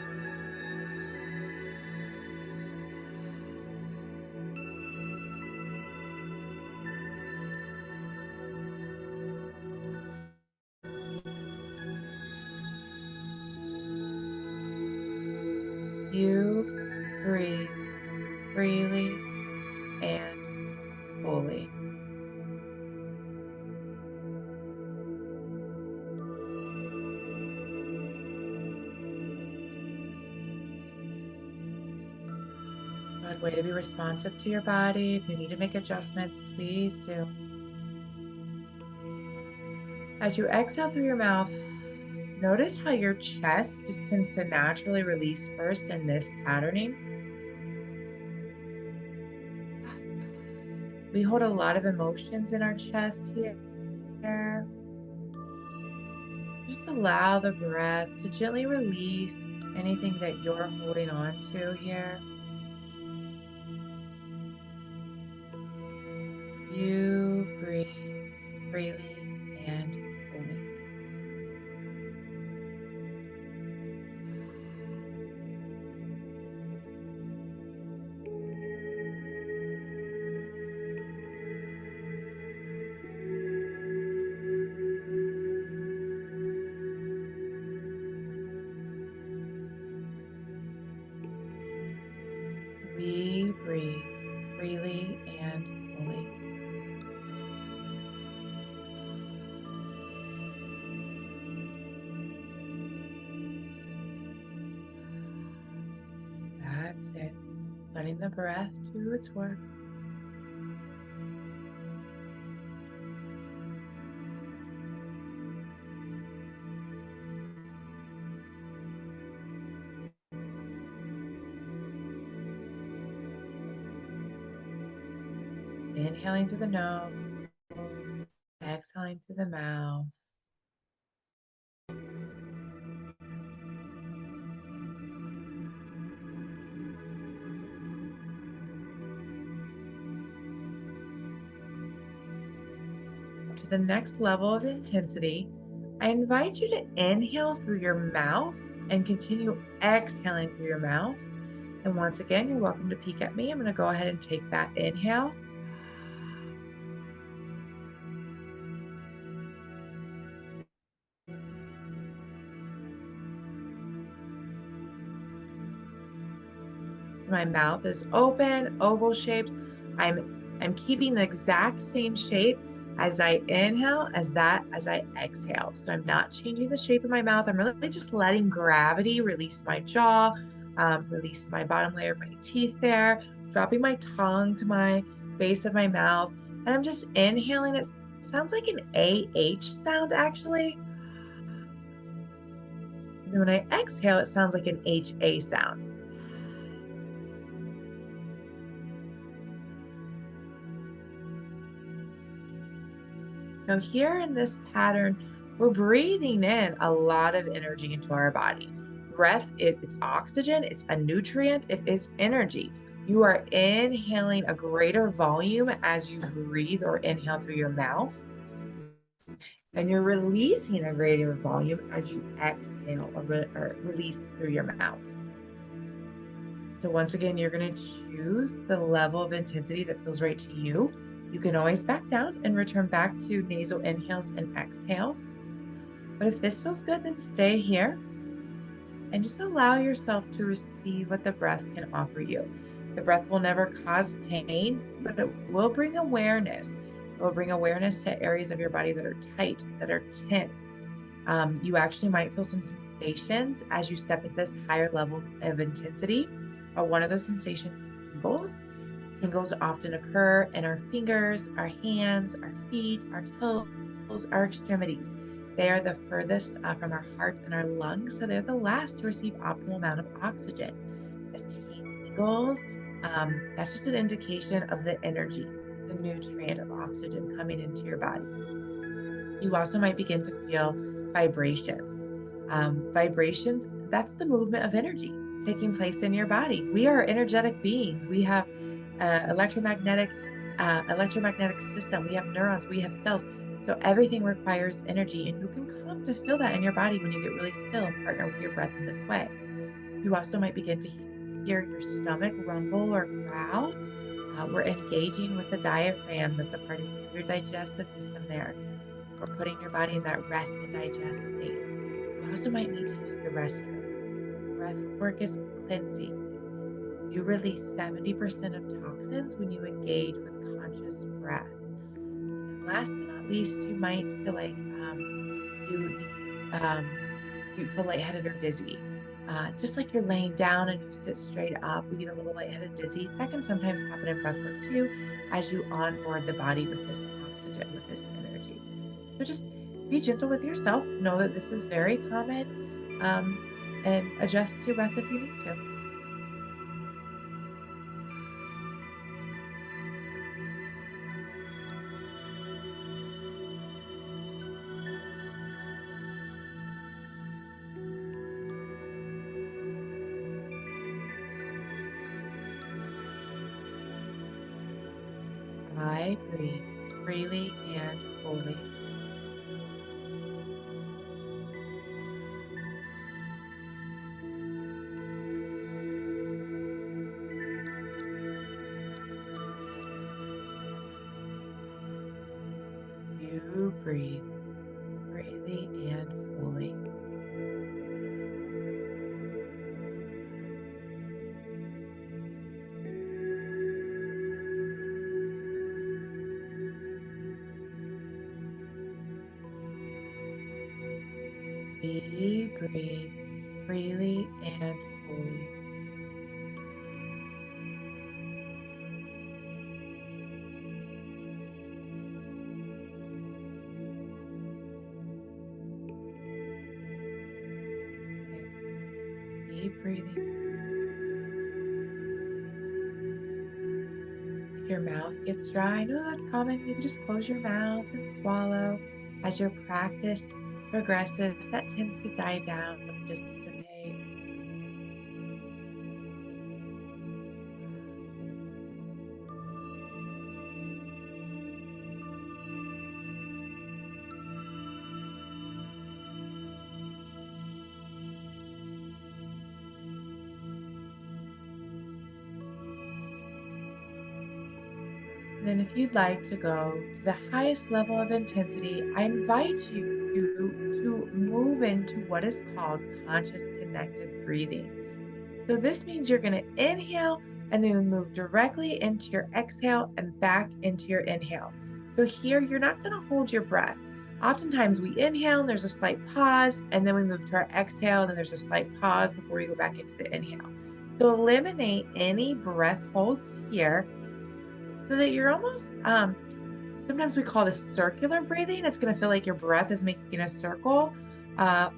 You breathe freely and fully. Good way to be responsive to your body. If you need to make adjustments, please do. As you exhale through your mouth, notice how your chest just tends to naturally release first in this patterning. We hold a lot of emotions in our chest here. Just allow the breath to gently release anything that you're holding on to here. You breathe freely and fully. We breathe freely and fully. That's it. Letting the breath do its work. Inhaling through the nose, exhaling through the mouth. To the next level of intensity, I invite you to inhale through your mouth and continue exhaling through your mouth. And once again, you're welcome to peek at me. I'm going to go ahead and take that inhale. My mouth is open, oval shaped. I'm keeping the exact same shape as I inhale as I exhale. So I'm not changing the shape of my mouth. I'm really just letting gravity release my jaw, release my bottom layer of my teeth there, dropping my tongue to my base of my mouth. And I'm just inhaling. It sounds like an AH sound actually. And then when I exhale, it sounds like an HA sound. So here in this pattern, we're breathing in a lot of energy into our body. Breath, it's oxygen, it's a nutrient, it is energy. You are inhaling a greater volume as you breathe or inhale through your mouth, and you're releasing a greater volume as you exhale or release through your mouth. So once again, you're going to choose the level of intensity that feels right to you. You can always back down and return back to nasal inhales and exhales. But if this feels good, then stay here and just allow yourself to receive what the breath can offer you. The breath will never cause pain, but it will bring awareness. It will bring awareness to areas of your body that are tight, that are tense. You actually might feel some sensations as you step into this higher level of intensity. One of those sensations is tingles. Tingles often occur in our fingers, our hands, our feet, our toes, our extremities. They are the furthest from our heart and our lungs, so they're the last to receive optimal amount of oxygen. The tingles, that's just an indication of the energy, the nutrient of oxygen coming into your body. You also might begin to feel vibrations. Vibrations, that's the movement of energy taking place in your body. We are energetic beings. We have electromagnetic system. We have neurons. We have cells. So everything requires energy, and you can come to feel that in your body when you get really still and partner with your breath in this way. You also might begin to hear your stomach rumble or growl. We're engaging with the diaphragm that's a part of your digestive system there. Or putting your body in that rest and digest state. You also might need to use the restroom. Breath work is cleansing. You release 70% of toxins when you engage with conscious breath. And last but not least, you might feel like you um, you feel lightheaded or dizzy. Just like you're laying down and you sit straight up, we get a little lightheaded, dizzy. That can sometimes happen in breath work too, as you onboard the body with this oxygen, with this energy. So just be gentle with yourself. Know that this is very common, um, and adjust your breath if you need to. I breathe freely and fully. You breathe freely and fully. We breathe freely and fully. Okay. Keep breathing. If your mouth gets dry, I know that's common. You can just close your mouth and swallow. As your practice progresses, that tends to die down and dissipate. And then if you'd like to go to the highest level of intensity, I invite you to move into what is called conscious connected breathing. So this means you're going to inhale and then move directly into your exhale and back into your inhale. So here you're not going to hold your breath. Oftentimes we inhale and there's a slight pause, and then we move to our exhale and then there's a slight pause before we go back into the inhale. So eliminate any breath holds here so that you're almost sometimes we call this circular breathing. It's going to feel like your breath is making a circle,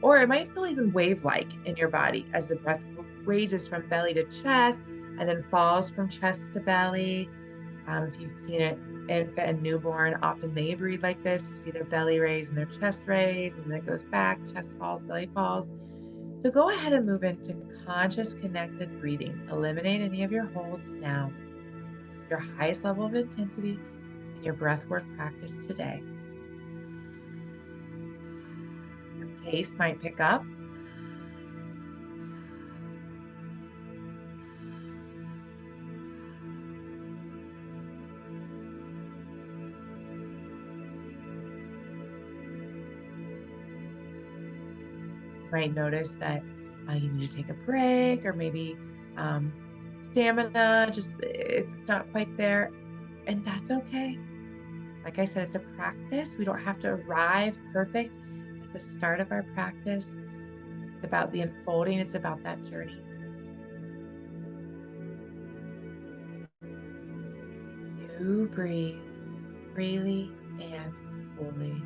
or it might feel even wave-like in your body as the breath raises from belly to chest and then falls from chest to belly. If you've seen an infant and newborn, often they breathe like this. You see their belly raise and their chest raise, and then it goes back, chest falls, belly falls. So go ahead and move into conscious connected breathing. Eliminate any of your holds now. This is your highest level of intensity in your breathwork practice today. Your pace might pick up. You might notice that you need to take a break, or maybe um, stamina, just it's not quite there. And that's okay. Like I said, it's a practice. We don't have to arrive perfect at the start of our practice. It's about the unfolding, it's about that journey. You breathe freely and fully.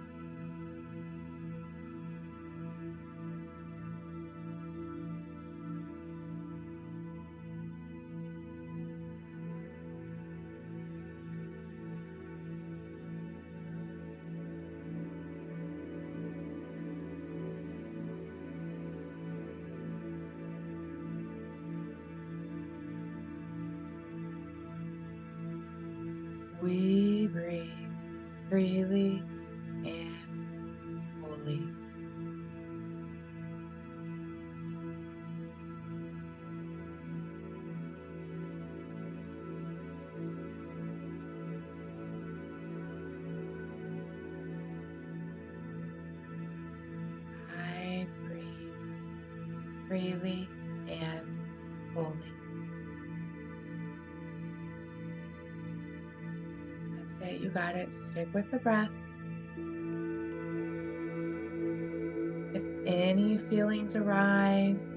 We breathe freely and fully. I breathe freely and fully. That's it. You got it. Stick with the breath. If any feelings arise,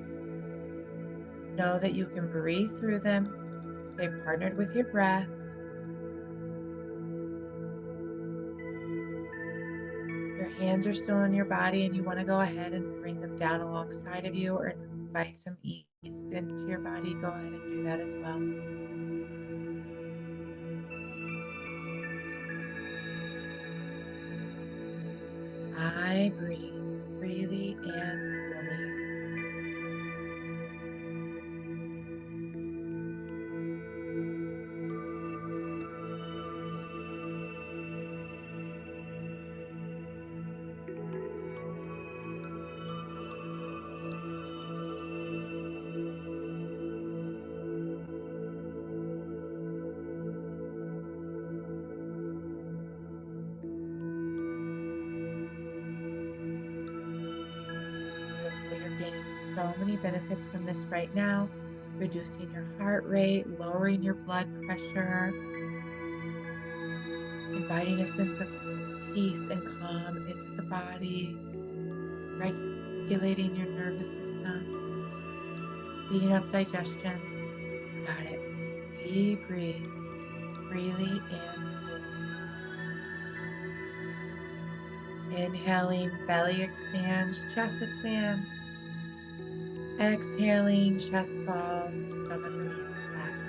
know that you can breathe through them. Stay partnered with your breath. Your hands are still on your body and you want to go ahead and bring them down alongside of you or invite some ease into your body, go ahead and do that as well. I breathe freely and fully. Beautiful. You're gaining so many benefits from this right now, reducing your heart rate, lowering your blood pressure, inviting a sense of peace and calm into the body, regulating your nervous system, speeding up digestion. You got it. We breathe freely and fully. Inhaling, belly expands, chest expands. Exhaling, chest falls, stomach releases last.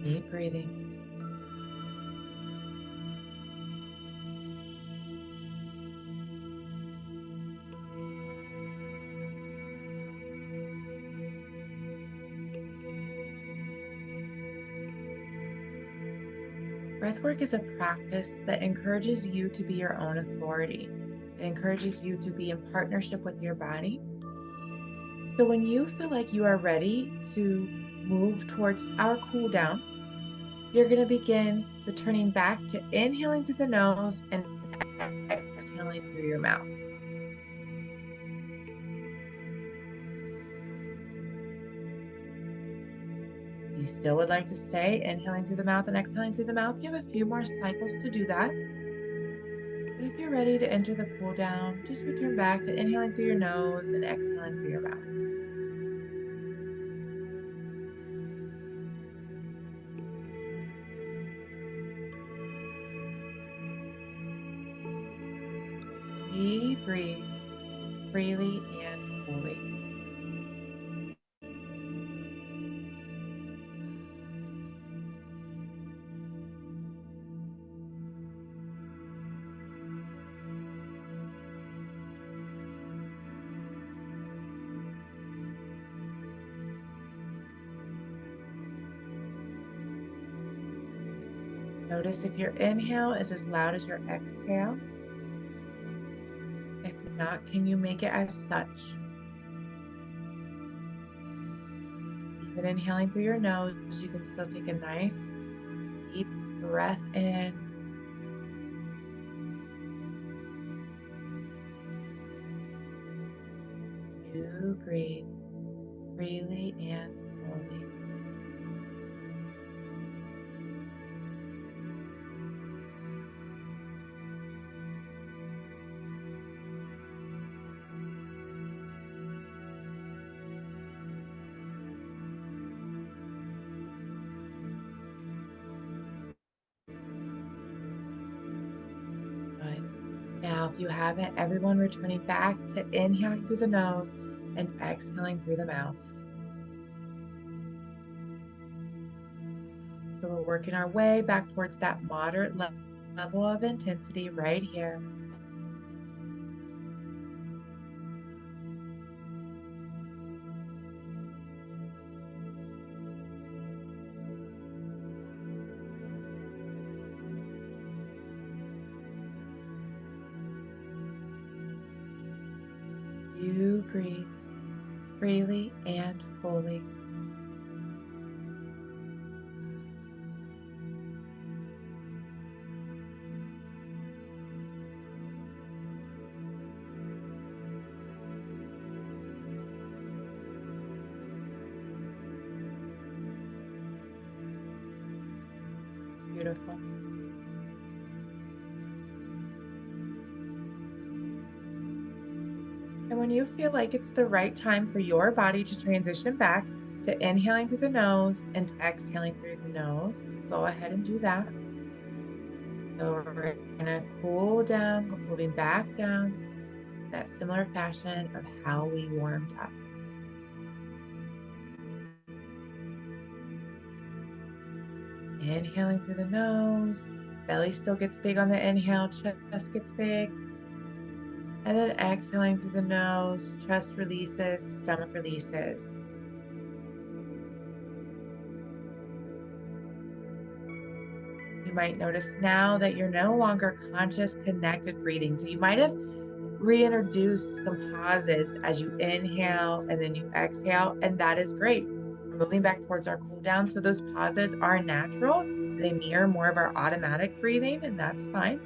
Keep breathing. Breathwork is a practice that encourages you to be your own authority. It encourages you to be in partnership with your body. So when you feel like you are ready to move towards our cool down, you're going to begin returning back to inhaling through the nose and exhaling through your mouth. You still would like to stay inhaling through the mouth and exhaling through the mouth. You have a few more cycles to do that. But if you're ready to enter the cool down, just return back to inhaling through your nose and exhaling through your mouth. We breathe freely and fully. Notice if your inhale is as loud as your exhale. If not, can you make it as such? Even inhaling through your nose, you can still take a nice deep breath in. You breathe freely and fully. Good. Now, if you haven't, everyone returning back to inhaling through the nose and exhaling through the mouth. So we're working our way back towards that moderate level of intensity right here. You breathe freely and fully. Beautiful. And when you feel like it's the right time for your body to transition back to inhaling through the nose and exhaling through the nose, go ahead and do that. So we're going to cool down, moving back down in that similar fashion of how we warmed up. Inhaling through the nose, belly still gets big on the inhale, chest gets big. And then exhaling through the nose, chest releases, stomach releases. You might notice now that you're no longer conscious, connected breathing. So you might have reintroduced some pauses as you inhale and then you exhale, and that is great. We're moving back towards our cool down. So those pauses are natural. They mirror more of our automatic breathing, and that's fine.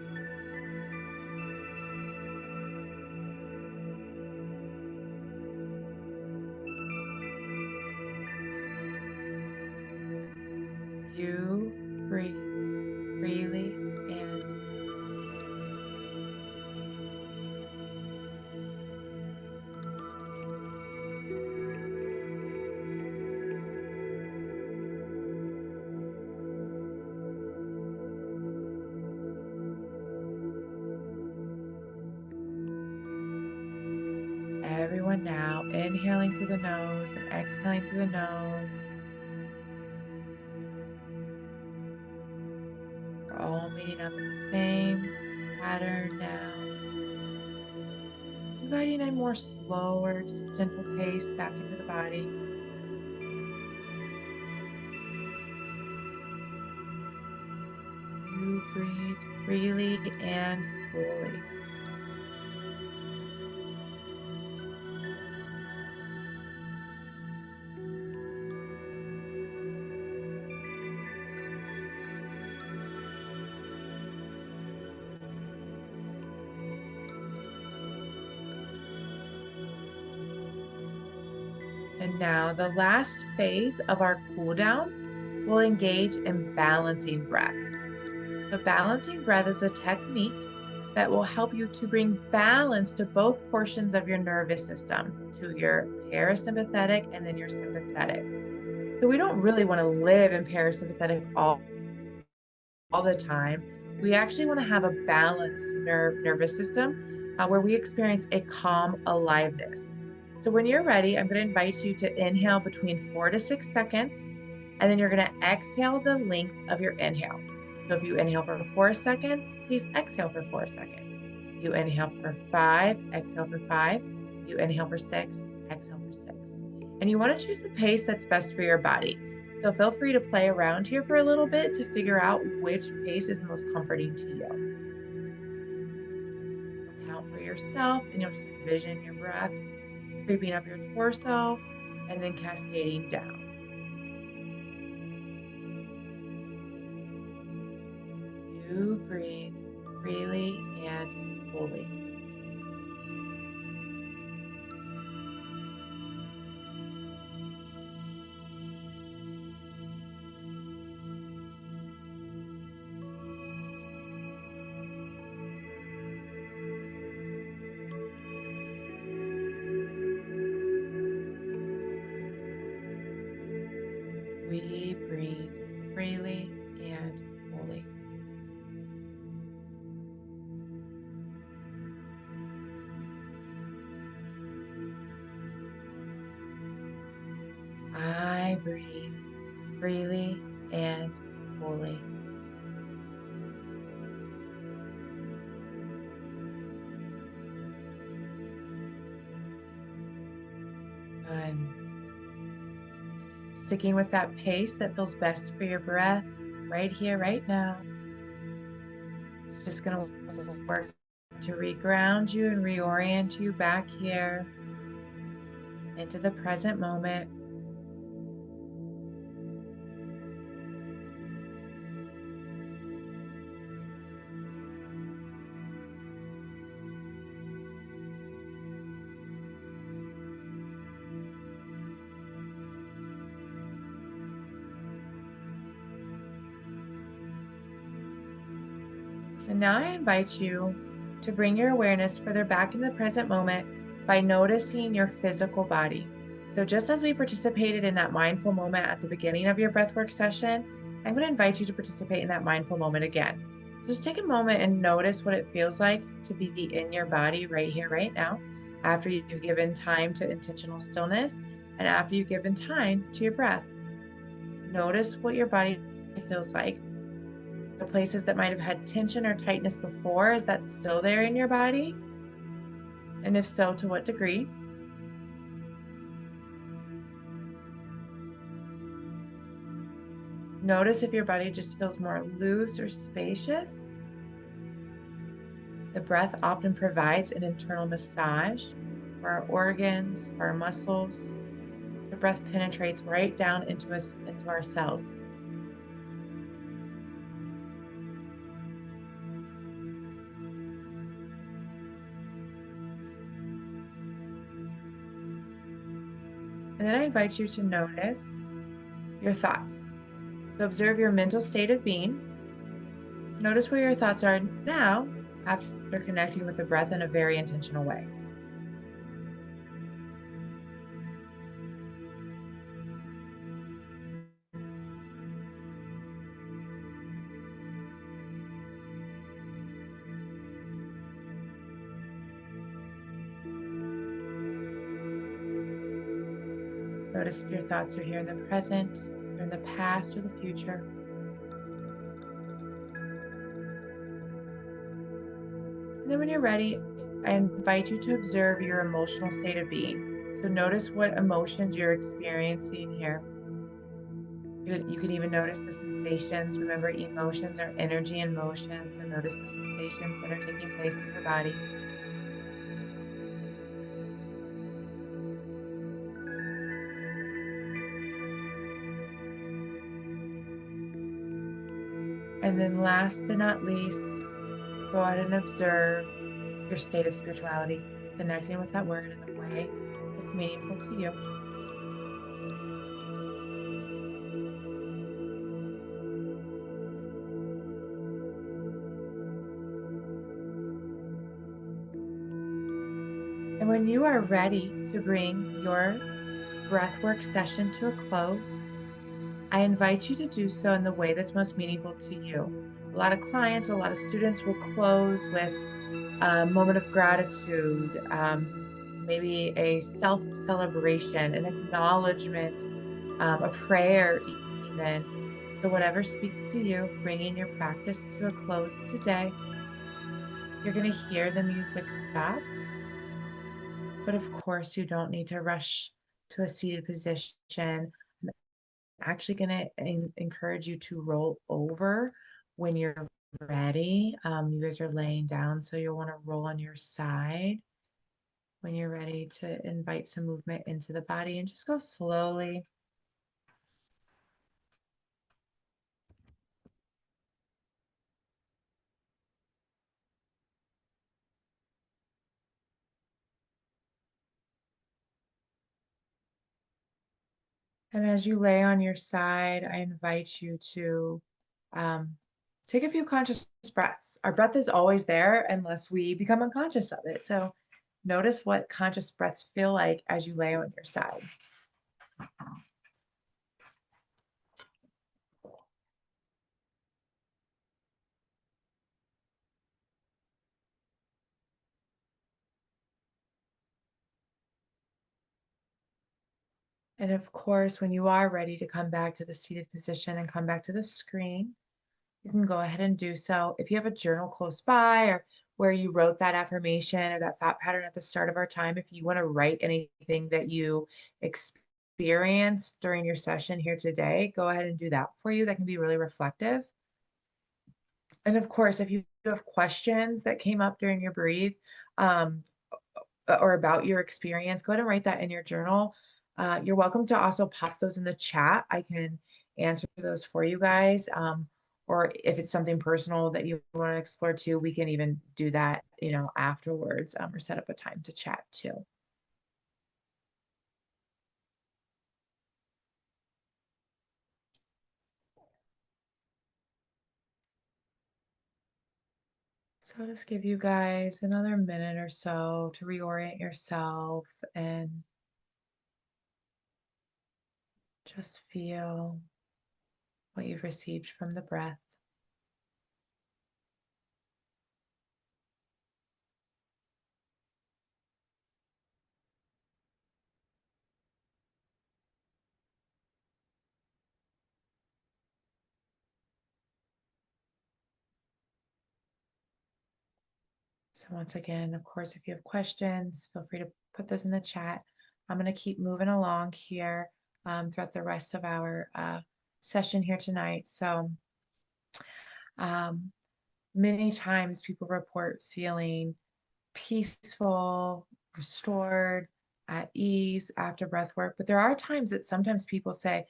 You breathe freely and everyone now inhaling through the nose and exhaling through the nose. all meeting up at the same pattern now. Inviting a more slower, just gentle pace back into the body. You breathe freely and fully. And now the last phase of our cool down will engage in balancing breath. So balancing breath is a technique that will help you to bring balance to both portions of your nervous system, to your parasympathetic and then your sympathetic. So we don't really want to live in parasympathetic all the time. We actually want to have a balanced nervous system where we experience a calm aliveness. So when you're ready, I'm going to invite you to inhale between 4 to 6 seconds, and then you're going to exhale the length of your inhale. So if you inhale for 4 seconds, please exhale for 4 seconds. You inhale for 5, exhale for 5. You inhale for 6, exhale for 6. And you want to choose the pace that's best for your body. So feel free to play around here for a little bit to figure out which pace is most comforting to you. You'll count for yourself and you'll just envision your breath creeping up your torso and then cascading down. You breathe freely and fully. We breathe freely and fully. I breathe freely and fully. I'm sticking with that pace that feels best for your breath right here, right now. It's just going to work to reground you and reorient you back here into the present moment. And now I invite you to bring your awareness further back in the present moment by noticing your physical body. So just as we participated in that mindful moment at the beginning of your breathwork session, I'm going to invite you to participate in that mindful moment again. So just take a moment and notice what it feels like to be in your body right here, right now, after you've given time to intentional stillness and after you've given time to your breath. Notice what your body feels like. The places that might have had tension or tightness before, is that still there in your body? And if so, to what degree? Notice if your body just feels more loose or spacious. The breath often provides an internal massage for our organs, for our muscles. The breath penetrates right down into us, into our cells. And then I invite you to notice your thoughts. So observe your mental state of being. Notice where your thoughts are now after connecting with the breath in a very intentional way. Notice if your thoughts are here in the present, or in the past, or the future. And then when you're ready, I invite you to observe your emotional state of being. So notice what emotions you're experiencing here. You can even notice the sensations. Remember, emotions are energy and motion. So notice the sensations that are taking place in your body. And then last but not least, go ahead and observe your state of spirituality, connecting with that word in the way that's meaningful to you. And when you are ready to bring your breathwork session to a close, I invite you to do so in the way that's most meaningful to you. A lot of clients, a lot of students will close with a moment of gratitude, maybe a self-celebration, an acknowledgement, a prayer even. So whatever speaks to you, bringing your practice to a close today, you're going to hear the music stop. But of course, you don't need to rush to a seated position. I'm actually going to encourage you to roll over when you're ready. You guys are laying down, so you'll want to roll on your side when you're ready to invite some movement into the body, and just go slowly. And as you lay on your side, I invite you to um, take a few conscious breaths. Our breath is always there unless we become unconscious of it. So notice what conscious breaths feel like as you lay on your side. And of course, when you are ready to come back to the seated position and come back to the screen, you can go ahead and do so. If you have a journal close by or where you wrote that affirmation or that thought pattern at the start of our time, if you want to write anything that you experienced during your session here today, go ahead and do that for you. That can be really reflective. And of course, if you have questions that came up during your breathe, um, or about your experience, go ahead and write that in your journal. You're welcome to also pop those in the chat. I can answer those for you guys. Or if it's something personal that you want to explore too, we can even do that, afterwards, or set up a time to chat too. So I'll just give you guys another minute or so to reorient yourself and just feel what you've received from the breath. So once again, of course, if you have questions, feel free to put those in the chat. I'm going to keep moving along here throughout the rest of our session here tonight. So um, many times people report feeling peaceful, restored, at ease after breath work. But there are times that sometimes people say,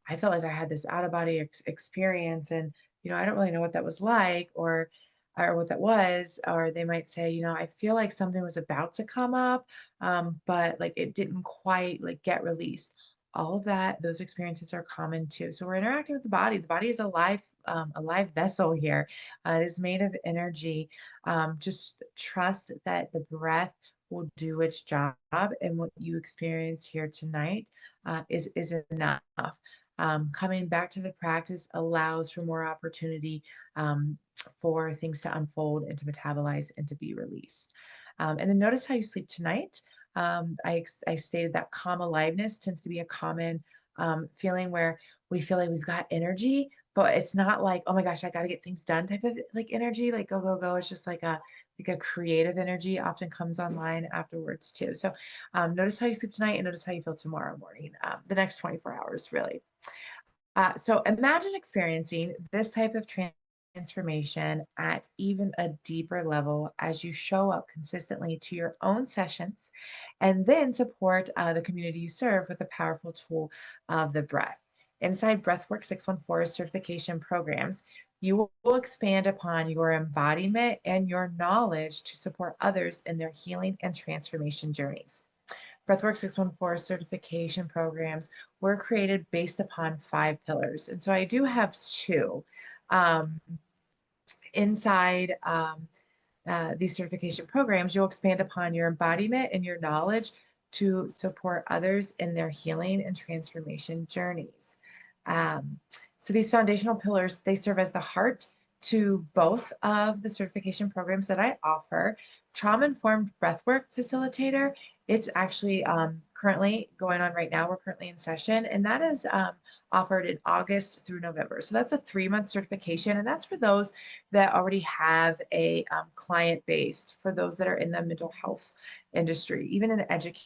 I felt like I had this out of body experience, and I don't really know what that was like, or what that was. Or they might say, I feel like something was about to come up, but like it didn't quite like get released. All of that, those experiences are common too. So we're interacting with the body. The body is a live vessel here. It is made of energy. Just trust that the breath will do its job, and what you experience here tonight is enough. Coming back to the practice allows for more opportunity for things to unfold and to metabolize and to be released. And then notice how you sleep tonight. I stated that calm aliveness tends to be a common feeling where we feel like we've got energy, but it's not like, oh my gosh, I got to get things done type of like energy, like go, go, go. It's just like a creative energy often comes online afterwards too. So notice how you sleep tonight and notice how you feel tomorrow morning, the next 24 hours really. So imagine experiencing this type of transformation at even a deeper level as you show up consistently to your own sessions and then support the community you serve with the powerful tool of the breath. Inside Breathwork 614's certification programs, you will expand upon your embodiment and your knowledge to support others in their healing and transformation journeys. Breathwork 614 certification programs were created based upon 5 pillars. And so I do have 2. Um, inside these certification programs, you'll expand upon your embodiment and your knowledge to support others in their healing and transformation journeys. So these foundational pillars, they serve as the heart to both of the certification programs that I offer. Trauma-informed breathwork facilitator, it's actually currently going on right now. We're currently in session, and that is offered in August through November. So that's a 3-month certification, and that's for those that already have a client base, for those that are in the mental health industry, even in education,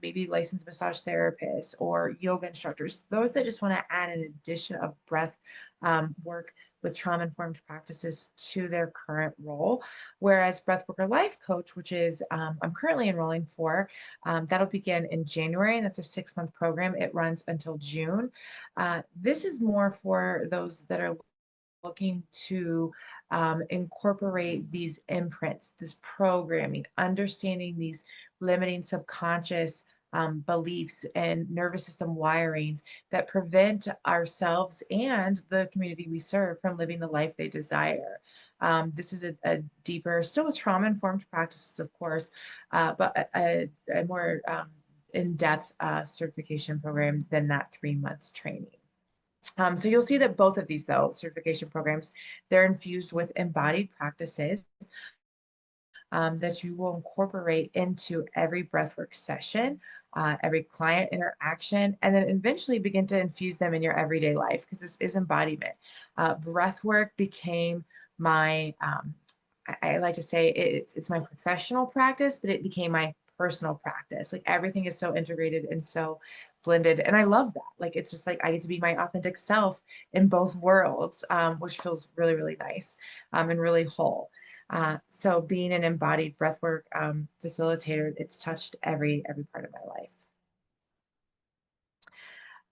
maybe licensed massage therapists or yoga instructors, those that just want to add an addition of breath work with trauma-informed practices to their current role. Whereas Breathworker Life Coach, which is I'm currently enrolling for, that'll begin in January, and that's a 6-month program. It runs until June. This is more for those that are looking to incorporate these imprints, this programming, understanding these limiting subconscious beliefs and nervous system wirings that prevent ourselves and the community we serve from living the life they desire. This is a deeper, still with trauma-informed practices, of course, but a more in-depth certification program than that 3 months training. So you'll see that both of these, though, certification programs, they're infused with embodied practices that you will incorporate into every breathwork session, every client interaction, and then eventually begin to infuse them in your everyday life, because this is embodiment. Breathwork became my, I like to say it's my professional practice, but it became my personal practice. Like everything is so integrated and so blended. And I love that. Like, it's just like I get to be my authentic self in both worlds, which feels really, really nice and really whole. So being an embodied breathwork facilitator, it's touched every part of my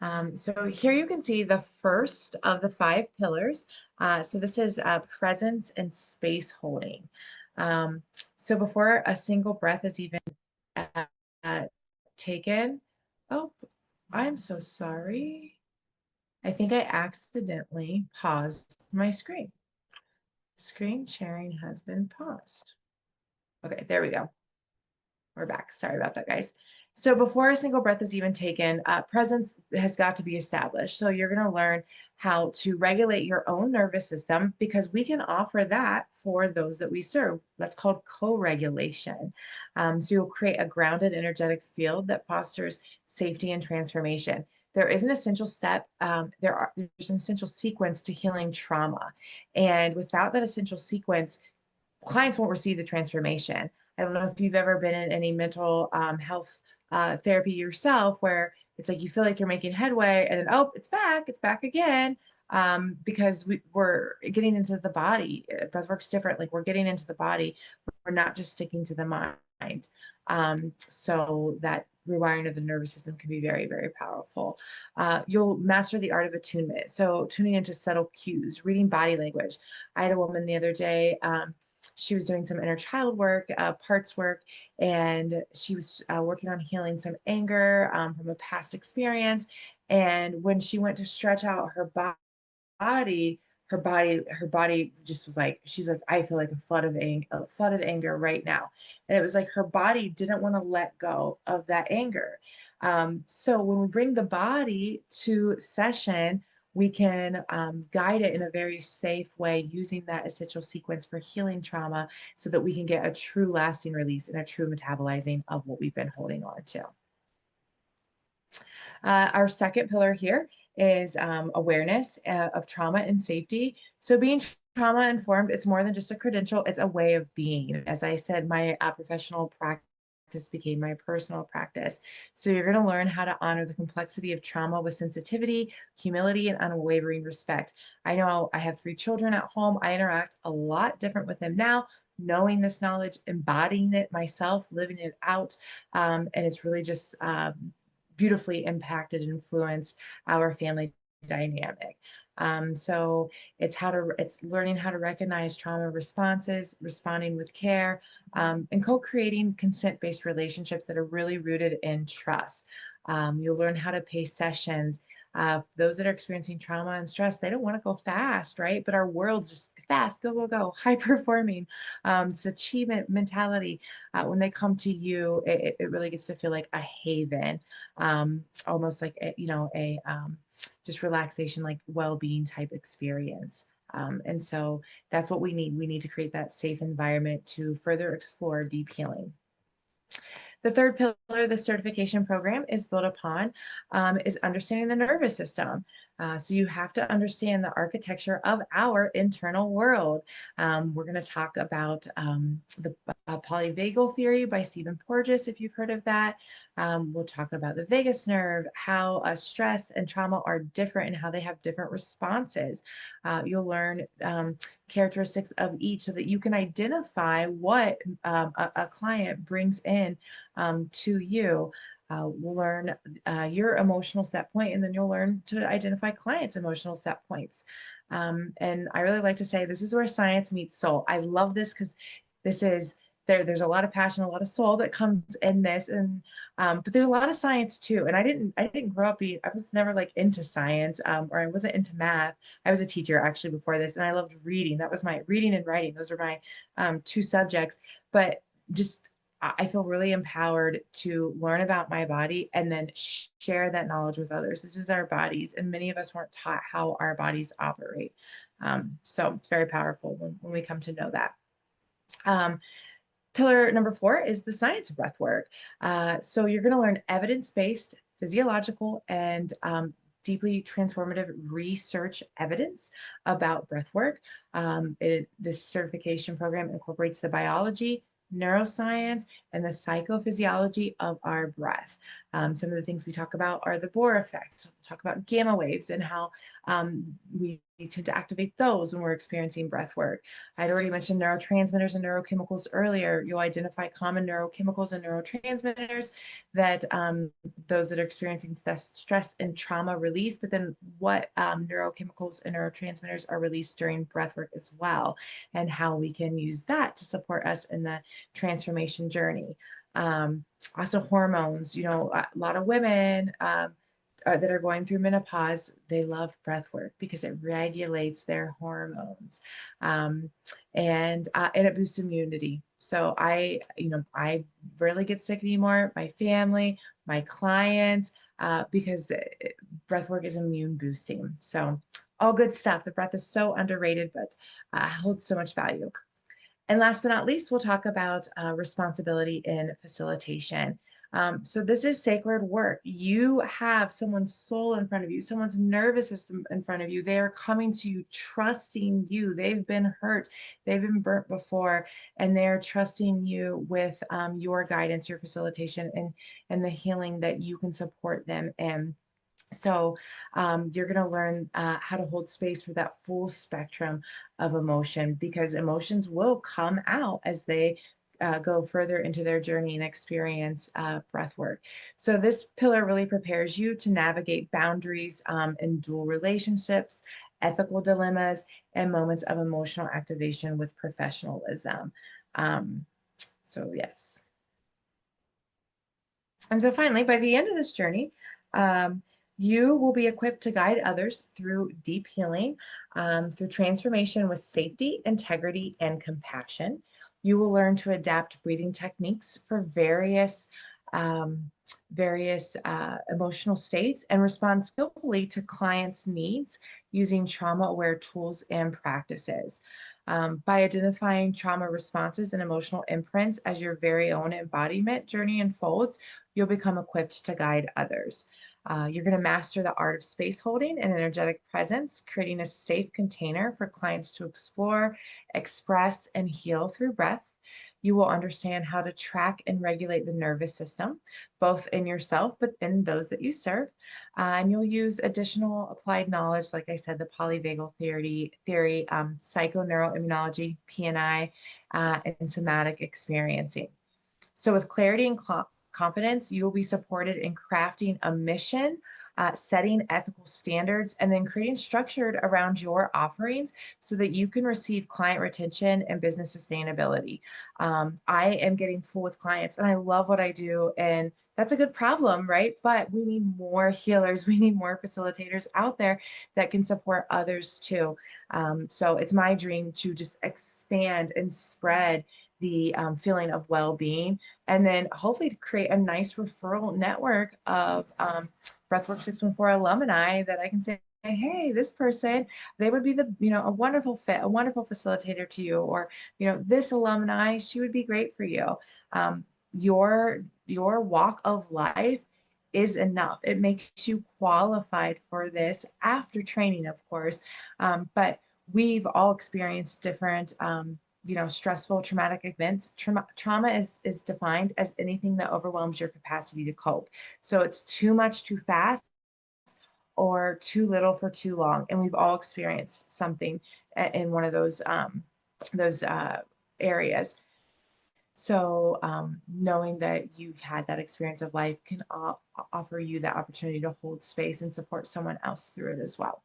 life. So here you can see the first of the 5 pillars. So this is presence and space holding. So before a single breath is even taken, oh, I'm so sorry. I think I accidentally paused my screen. Screen sharing has been paused. Okay, there we go. We're back. Sorry about that, guys. So before a single breath is even taken, presence has got to be established. So you're going to learn how to regulate your own nervous system, because we can offer that for those that we serve. That's called co-regulation. So you'll create a grounded energetic field that fosters safety and transformation. There is an essential step. There's an essential sequence to healing trauma. And without that essential sequence, clients won't receive the transformation. I don't know if you've ever been in any mental health therapy yourself, where it's like you feel like you're making headway and then, oh, it's back again, because we're getting into the body. Breathwork's different. Like, we're getting into the body. We're not just sticking to the mind. So that rewiring of the nervous system can be very, very powerful. You'll master the art of attunement. So tuning into subtle cues, reading body language. I had a woman the other day, she was doing some inner child work, parts work, and she was working on healing some anger from a past experience. And when she went to stretch out her body, her body just was like, she was like, I feel like a flood of anger right now. And it was like her body didn't want to let go of that anger. So when we bring the body to session, we can guide it in a very safe way using that essential sequence for healing trauma, so that we can get a true lasting release and a true metabolizing of what we've been holding on to. Our second pillar here is awareness of trauma and safety. So being trauma informed, it's more than just a credential, it's a way of being. As I said, my professional practice became my personal practice. So you're going to learn how to honor the complexity of trauma with sensitivity, humility, and unwavering respect. I know I have 3 children at home. I interact a lot different with them now, knowing this knowledge, embodying it myself, living it out. And it's really just beautifully impacted and influenced our family dynamic. So it's learning how to recognize trauma responses, responding with care, and co-creating consent-based relationships that are really rooted in trust. You'll learn how to pace sessions. Those that are experiencing trauma and stress, they don't want to go fast, right? But our world's just fast, go, go, go, high performing. This achievement mentality. When they come to you, it really gets to feel like a haven, almost like a just relaxation, like well-being type experience. And so that's what we need. We need to create that safe environment to further explore deep healing. The third pillar of the certification program is built upon is understanding the nervous system. So you have to understand the architecture of our internal world. We're going to talk about the polyvagal theory by Stephen Porges, if you've heard of that. We'll talk about the vagus nerve, how stress and trauma are different and how they have different responses. You'll learn characteristics of each so that you can identify what a client brings in to you. We'll learn your emotional set point, and then you'll learn to identify clients' emotional set points. And I really like to say this is where science meets soul. I love this because this is there's a lot of passion, a lot of soul that comes in this, and but there's a lot of science too. And I didn't grow up I was never like into science, or I wasn't into math. I was a teacher actually before this, and I loved reading. That was my reading and writing. Those are my 2 subjects. But just I feel really empowered to learn about my body and then share that knowledge with others. This is our bodies, and many of us weren't taught how our bodies operate. So it's very powerful when we come to know that. Pillar number 4 is the science of breath work. So you're going to learn evidence-based, physiological, and deeply transformative research evidence about breath work. This certification program incorporates the biology, neuroscience, and the psychophysiology of our breath. Some of the things we talk about are the Bohr effect. We'll talk about gamma waves and how we tend to activate those when we're experiencing breath work. I'd already mentioned neurotransmitters and neurochemicals earlier. You'll identify common neurochemicals and neurotransmitters that those that are experiencing stress and trauma release, but then what neurochemicals and neurotransmitters are released during breath work as well, and how we can use that to support us in the transformation journey. Also hormones, a lot of women that are going through menopause, they love breath work because it regulates their hormones, and it boosts immunity. So I rarely get sick anymore. My family, my clients, because breath work is immune boosting. So all good stuff. The breath is so underrated, but holds so much value. And last but not least, we'll talk about responsibility in facilitation. So this is sacred work. You have someone's soul in front of you, someone's nervous system in front of you. They are coming to you, trusting you. They've been hurt, they've been burnt before, and they're trusting you with your guidance, your facilitation, and the healing that you can support them in. So you're going to learn how to hold space for that full spectrum of emotion, because emotions will come out as they go further into their journey and experience breath work. So this pillar really prepares you to navigate boundaries in dual relationships, ethical dilemmas, and moments of emotional activation with professionalism. So yes. And so finally, by the end of this journey, you will be equipped to guide others through deep healing, through transformation with safety, integrity, and compassion. You will learn to adapt breathing techniques for various emotional states and respond skillfully to clients' needs using trauma-aware tools and practices. By identifying trauma responses and emotional imprints as your very own embodiment journey unfolds, you'll become equipped to guide others. You're going to master the art of space holding and energetic presence, creating a safe container for clients to explore, express, and heal through breath. You will understand how to track and regulate the nervous system, both in yourself, but in those that you serve. And you'll use additional applied knowledge, like I said, the polyvagal theory, psychoneuroimmunology, PNI, and somatic experiencing. So with clarity and confidence, you will be supported in crafting a mission, setting ethical standards, and then creating structured around your offerings so that you can receive client retention and business sustainability. I am getting full with clients and I love what I do, and that's a good problem, right? But we need more healers. We need more facilitators out there that can support others too. So it's my dream to just expand and spread the feeling of well-being, and then hopefully to create a nice referral network of Breathwork 614 alumni that I can say, hey, this person, they would be a wonderful fit, a wonderful facilitator to you, or, this alumni, she would be great for you. Your walk of life is enough. It makes you qualified for this after training, of course. But we've all experienced different stressful, traumatic events. Trauma is defined as anything that overwhelms your capacity to cope. So it's too much too fast or too little for too long. And we've all experienced something in one of those areas. So knowing that you've had that experience of life can offer you the opportunity to hold space and support someone else through it as well.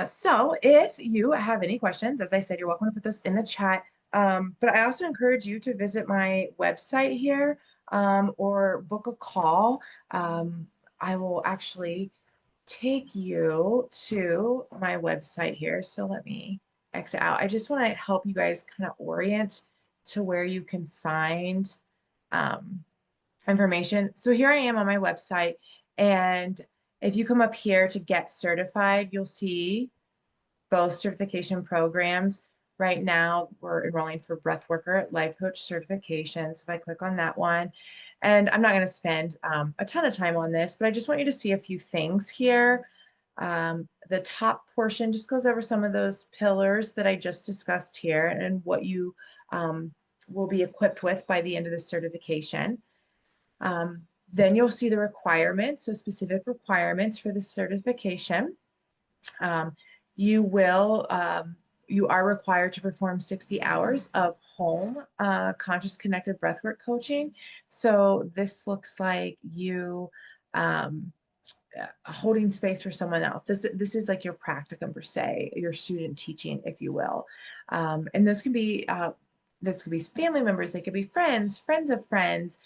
So if you have any questions, as I said, you're welcome to put those in the chat. But I also encourage you to visit my website here or book a call. I will actually take you to my website here. So let me exit out. I just want to help you guys kind of orient to where you can find information. So here I am on my website, and if you come up here to get certified, you'll see both certification programs. Right now, we're enrolling for Breathworker Life Coach certification. So if I click on that one, and I'm not going to spend a ton of time on this, but I just want you to see a few things here. The top portion just goes over some of those pillars that I just discussed here and what you will be equipped with by the end of the certification. Then you'll see the requirements, so specific requirements for the certification. You are required to perform 60 hours of home conscious connected breathwork coaching. So this looks like you holding space for someone else. This is like your practicum per se, your student teaching, if you will. And those can be family members, they could be friends of friends.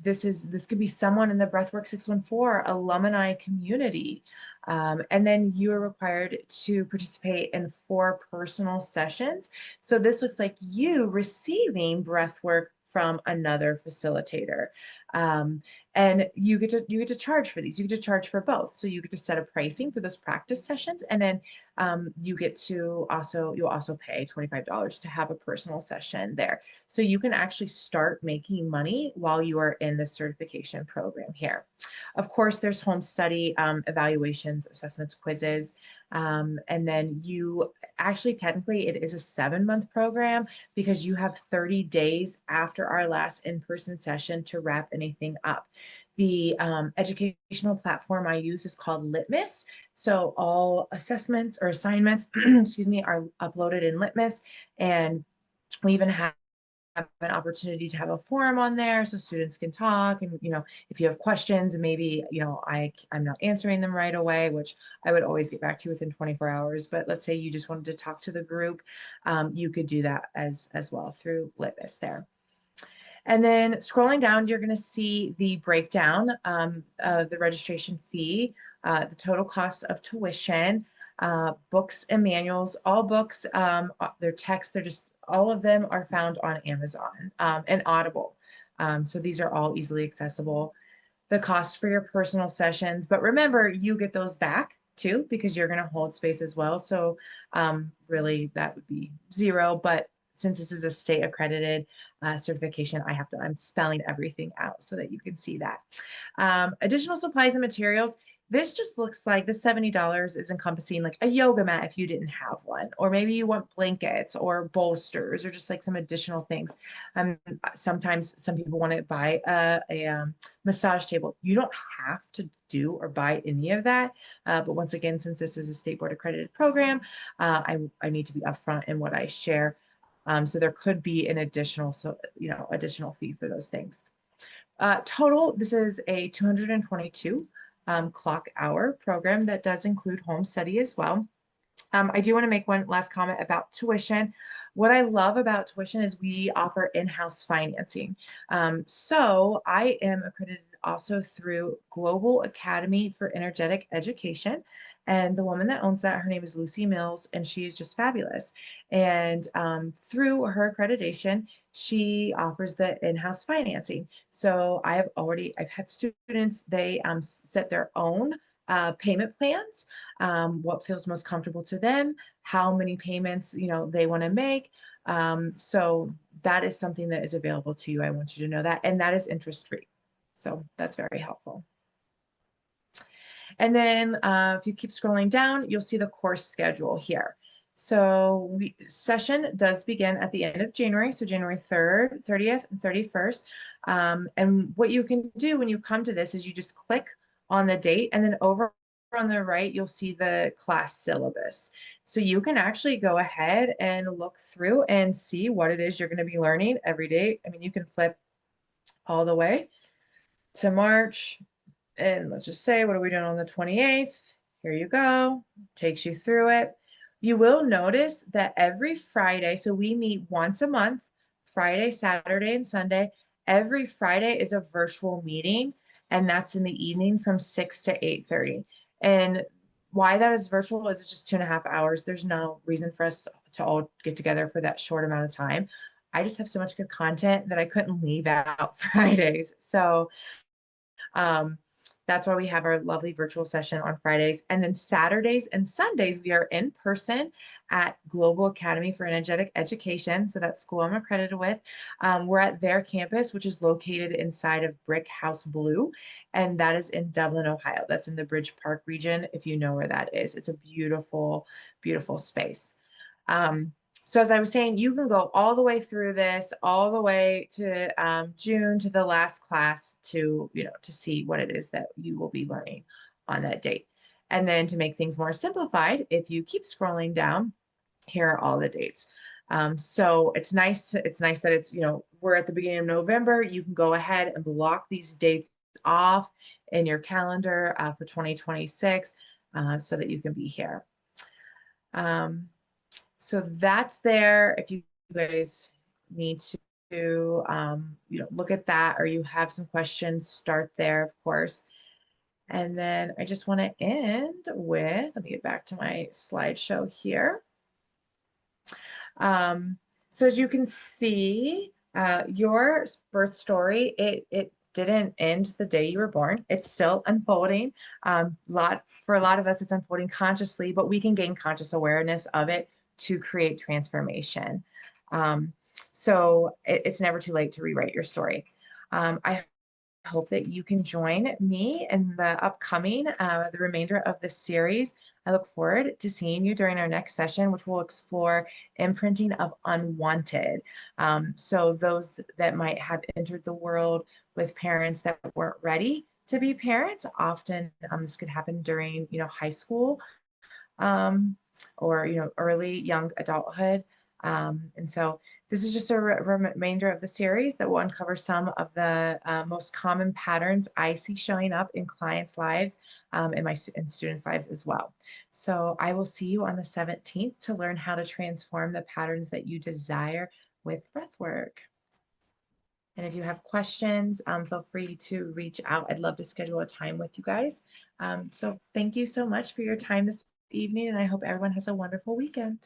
This could be someone in the Breathwork 614 alumni community. And then you are required to participate in 4 personal sessions. So this looks like you receiving breathwork from another facilitator. And you get to charge for these. You get to charge for both. So you get to set a pricing for those practice sessions, and then you'll also pay $25 to have a personal session there. So you can actually start making money while you are in the certification program here. Of course, there's home study, evaluations, assessments, quizzes, and then technically it is a 7-month program because you have 30 days after our last in-person session to wrap anything up. The educational platform I use is called Litmus. So all assessments or assignments, excuse me, are uploaded in Litmus, and we even have an opportunity to have a forum on there so students can talk, and if you have questions and maybe I'm not answering them right away, which I would always get back to you within 24 hours, but let's say you just wanted to talk to the group, you could do that as well through Litmus there. And then scrolling down, you're going to see the breakdown, the registration fee, the total cost of tuition, books and manuals. All books, they're text, all of them are found on Amazon and Audible. So these are all easily accessible. The cost for your personal sessions, but remember, you get those back too because you're going to hold space as well. So really that would be $0, but since this is a state accredited certification, I'm spelling everything out so that you can see that. Additional supplies and materials. This just looks like the $70 is encompassing like a yoga mat if you didn't have one, or maybe you want blankets or bolsters or just like some additional things. Sometimes some people want to buy a massage table. You don't have to do or buy any of that. But once again, since this is a state board accredited program, I need to be upfront in what I share. So there could be an additional, additional fee for those things. Total, this is a 222 clock hour program that does include home study as well. I do want to make one last comment about tuition. What I love about tuition is we offer in-house financing. So I am accredited also through Global Academy for Energetic Education. And the woman that owns that, her name is Lucy Mills, and she is just fabulous. And through her accreditation, she offers the in-house financing. So I've had students, they set their own payment plans, what feels most comfortable to them, how many payments, they want to make. So that is something that is available to you. I want you to know that, and that is interest free. So that's very helpful. And then if you keep scrolling down, you'll see the course schedule here. So session does begin at the end of January, so January 3rd, 30th, and 31st. And what you can do when you come to this is you just click on the date, and then over on the right, you'll see the class syllabus. So you can actually go ahead and look through and see what it is you're going to be learning every day. I mean, you can flip all the way to March, and let's just say, what are we doing on the 28th? Here you go, takes you through it. You will notice that every Friday, so we meet once a month, Friday, Saturday, and Sunday. Every Friday is a virtual meeting, and that's in the evening from 6 to 8:30. And why that is virtual is it's just 2.5 hours. There's no reason for us to all get together for that short amount of time. I just have so much good content that I couldn't leave out Fridays. So that's why we have our lovely virtual session on Fridays. And then Saturdays and Sundays, we are in person at Global Academy for Energetic Education. So that's school I'm accredited with. We're at their campus, which is located inside of Brick House Blue. And that is in Dublin, Ohio. That's in the Bridge Park region, if you know where that is. It's a beautiful, beautiful space. So as I was saying, you can go all the way through this, all the way to June, to the last class, to see what it is that you will be learning on that date. And then to make things more simplified, if you keep scrolling down, here are all the dates. So it's nice that it's, we're at the beginning of November. You can go ahead and block these dates off in your calendar for 2026 so that you can be here. So that's there. If you guys need to look at that, or you have some questions, start there, of course. And then I just want to end with, let me get back to my slideshow here. So as you can see, your birth story, it didn't end the day you were born. It's still unfolding. For a lot of us, it's unfolding consciously, but we can gain conscious awareness of it to create transformation. So it's never too late to rewrite your story. I hope that you can join me in the upcoming, the remainder of this series. I look forward to seeing you during our next session, which will explore imprinting of unwanted. So those that might have entered the world with parents that weren't ready to be parents, often this could happen during, high school, or early young adulthood. And so this is just a remainder of the series that will uncover some of the most common patterns I see showing up in clients' lives and students' lives as well. So I will see you on the 17th to learn how to transform the patterns that you desire with breathwork. And if you have questions, feel free to reach out. I'd love to schedule a time with you guys. So thank you so much for your time this evening, and I hope everyone has a wonderful weekend.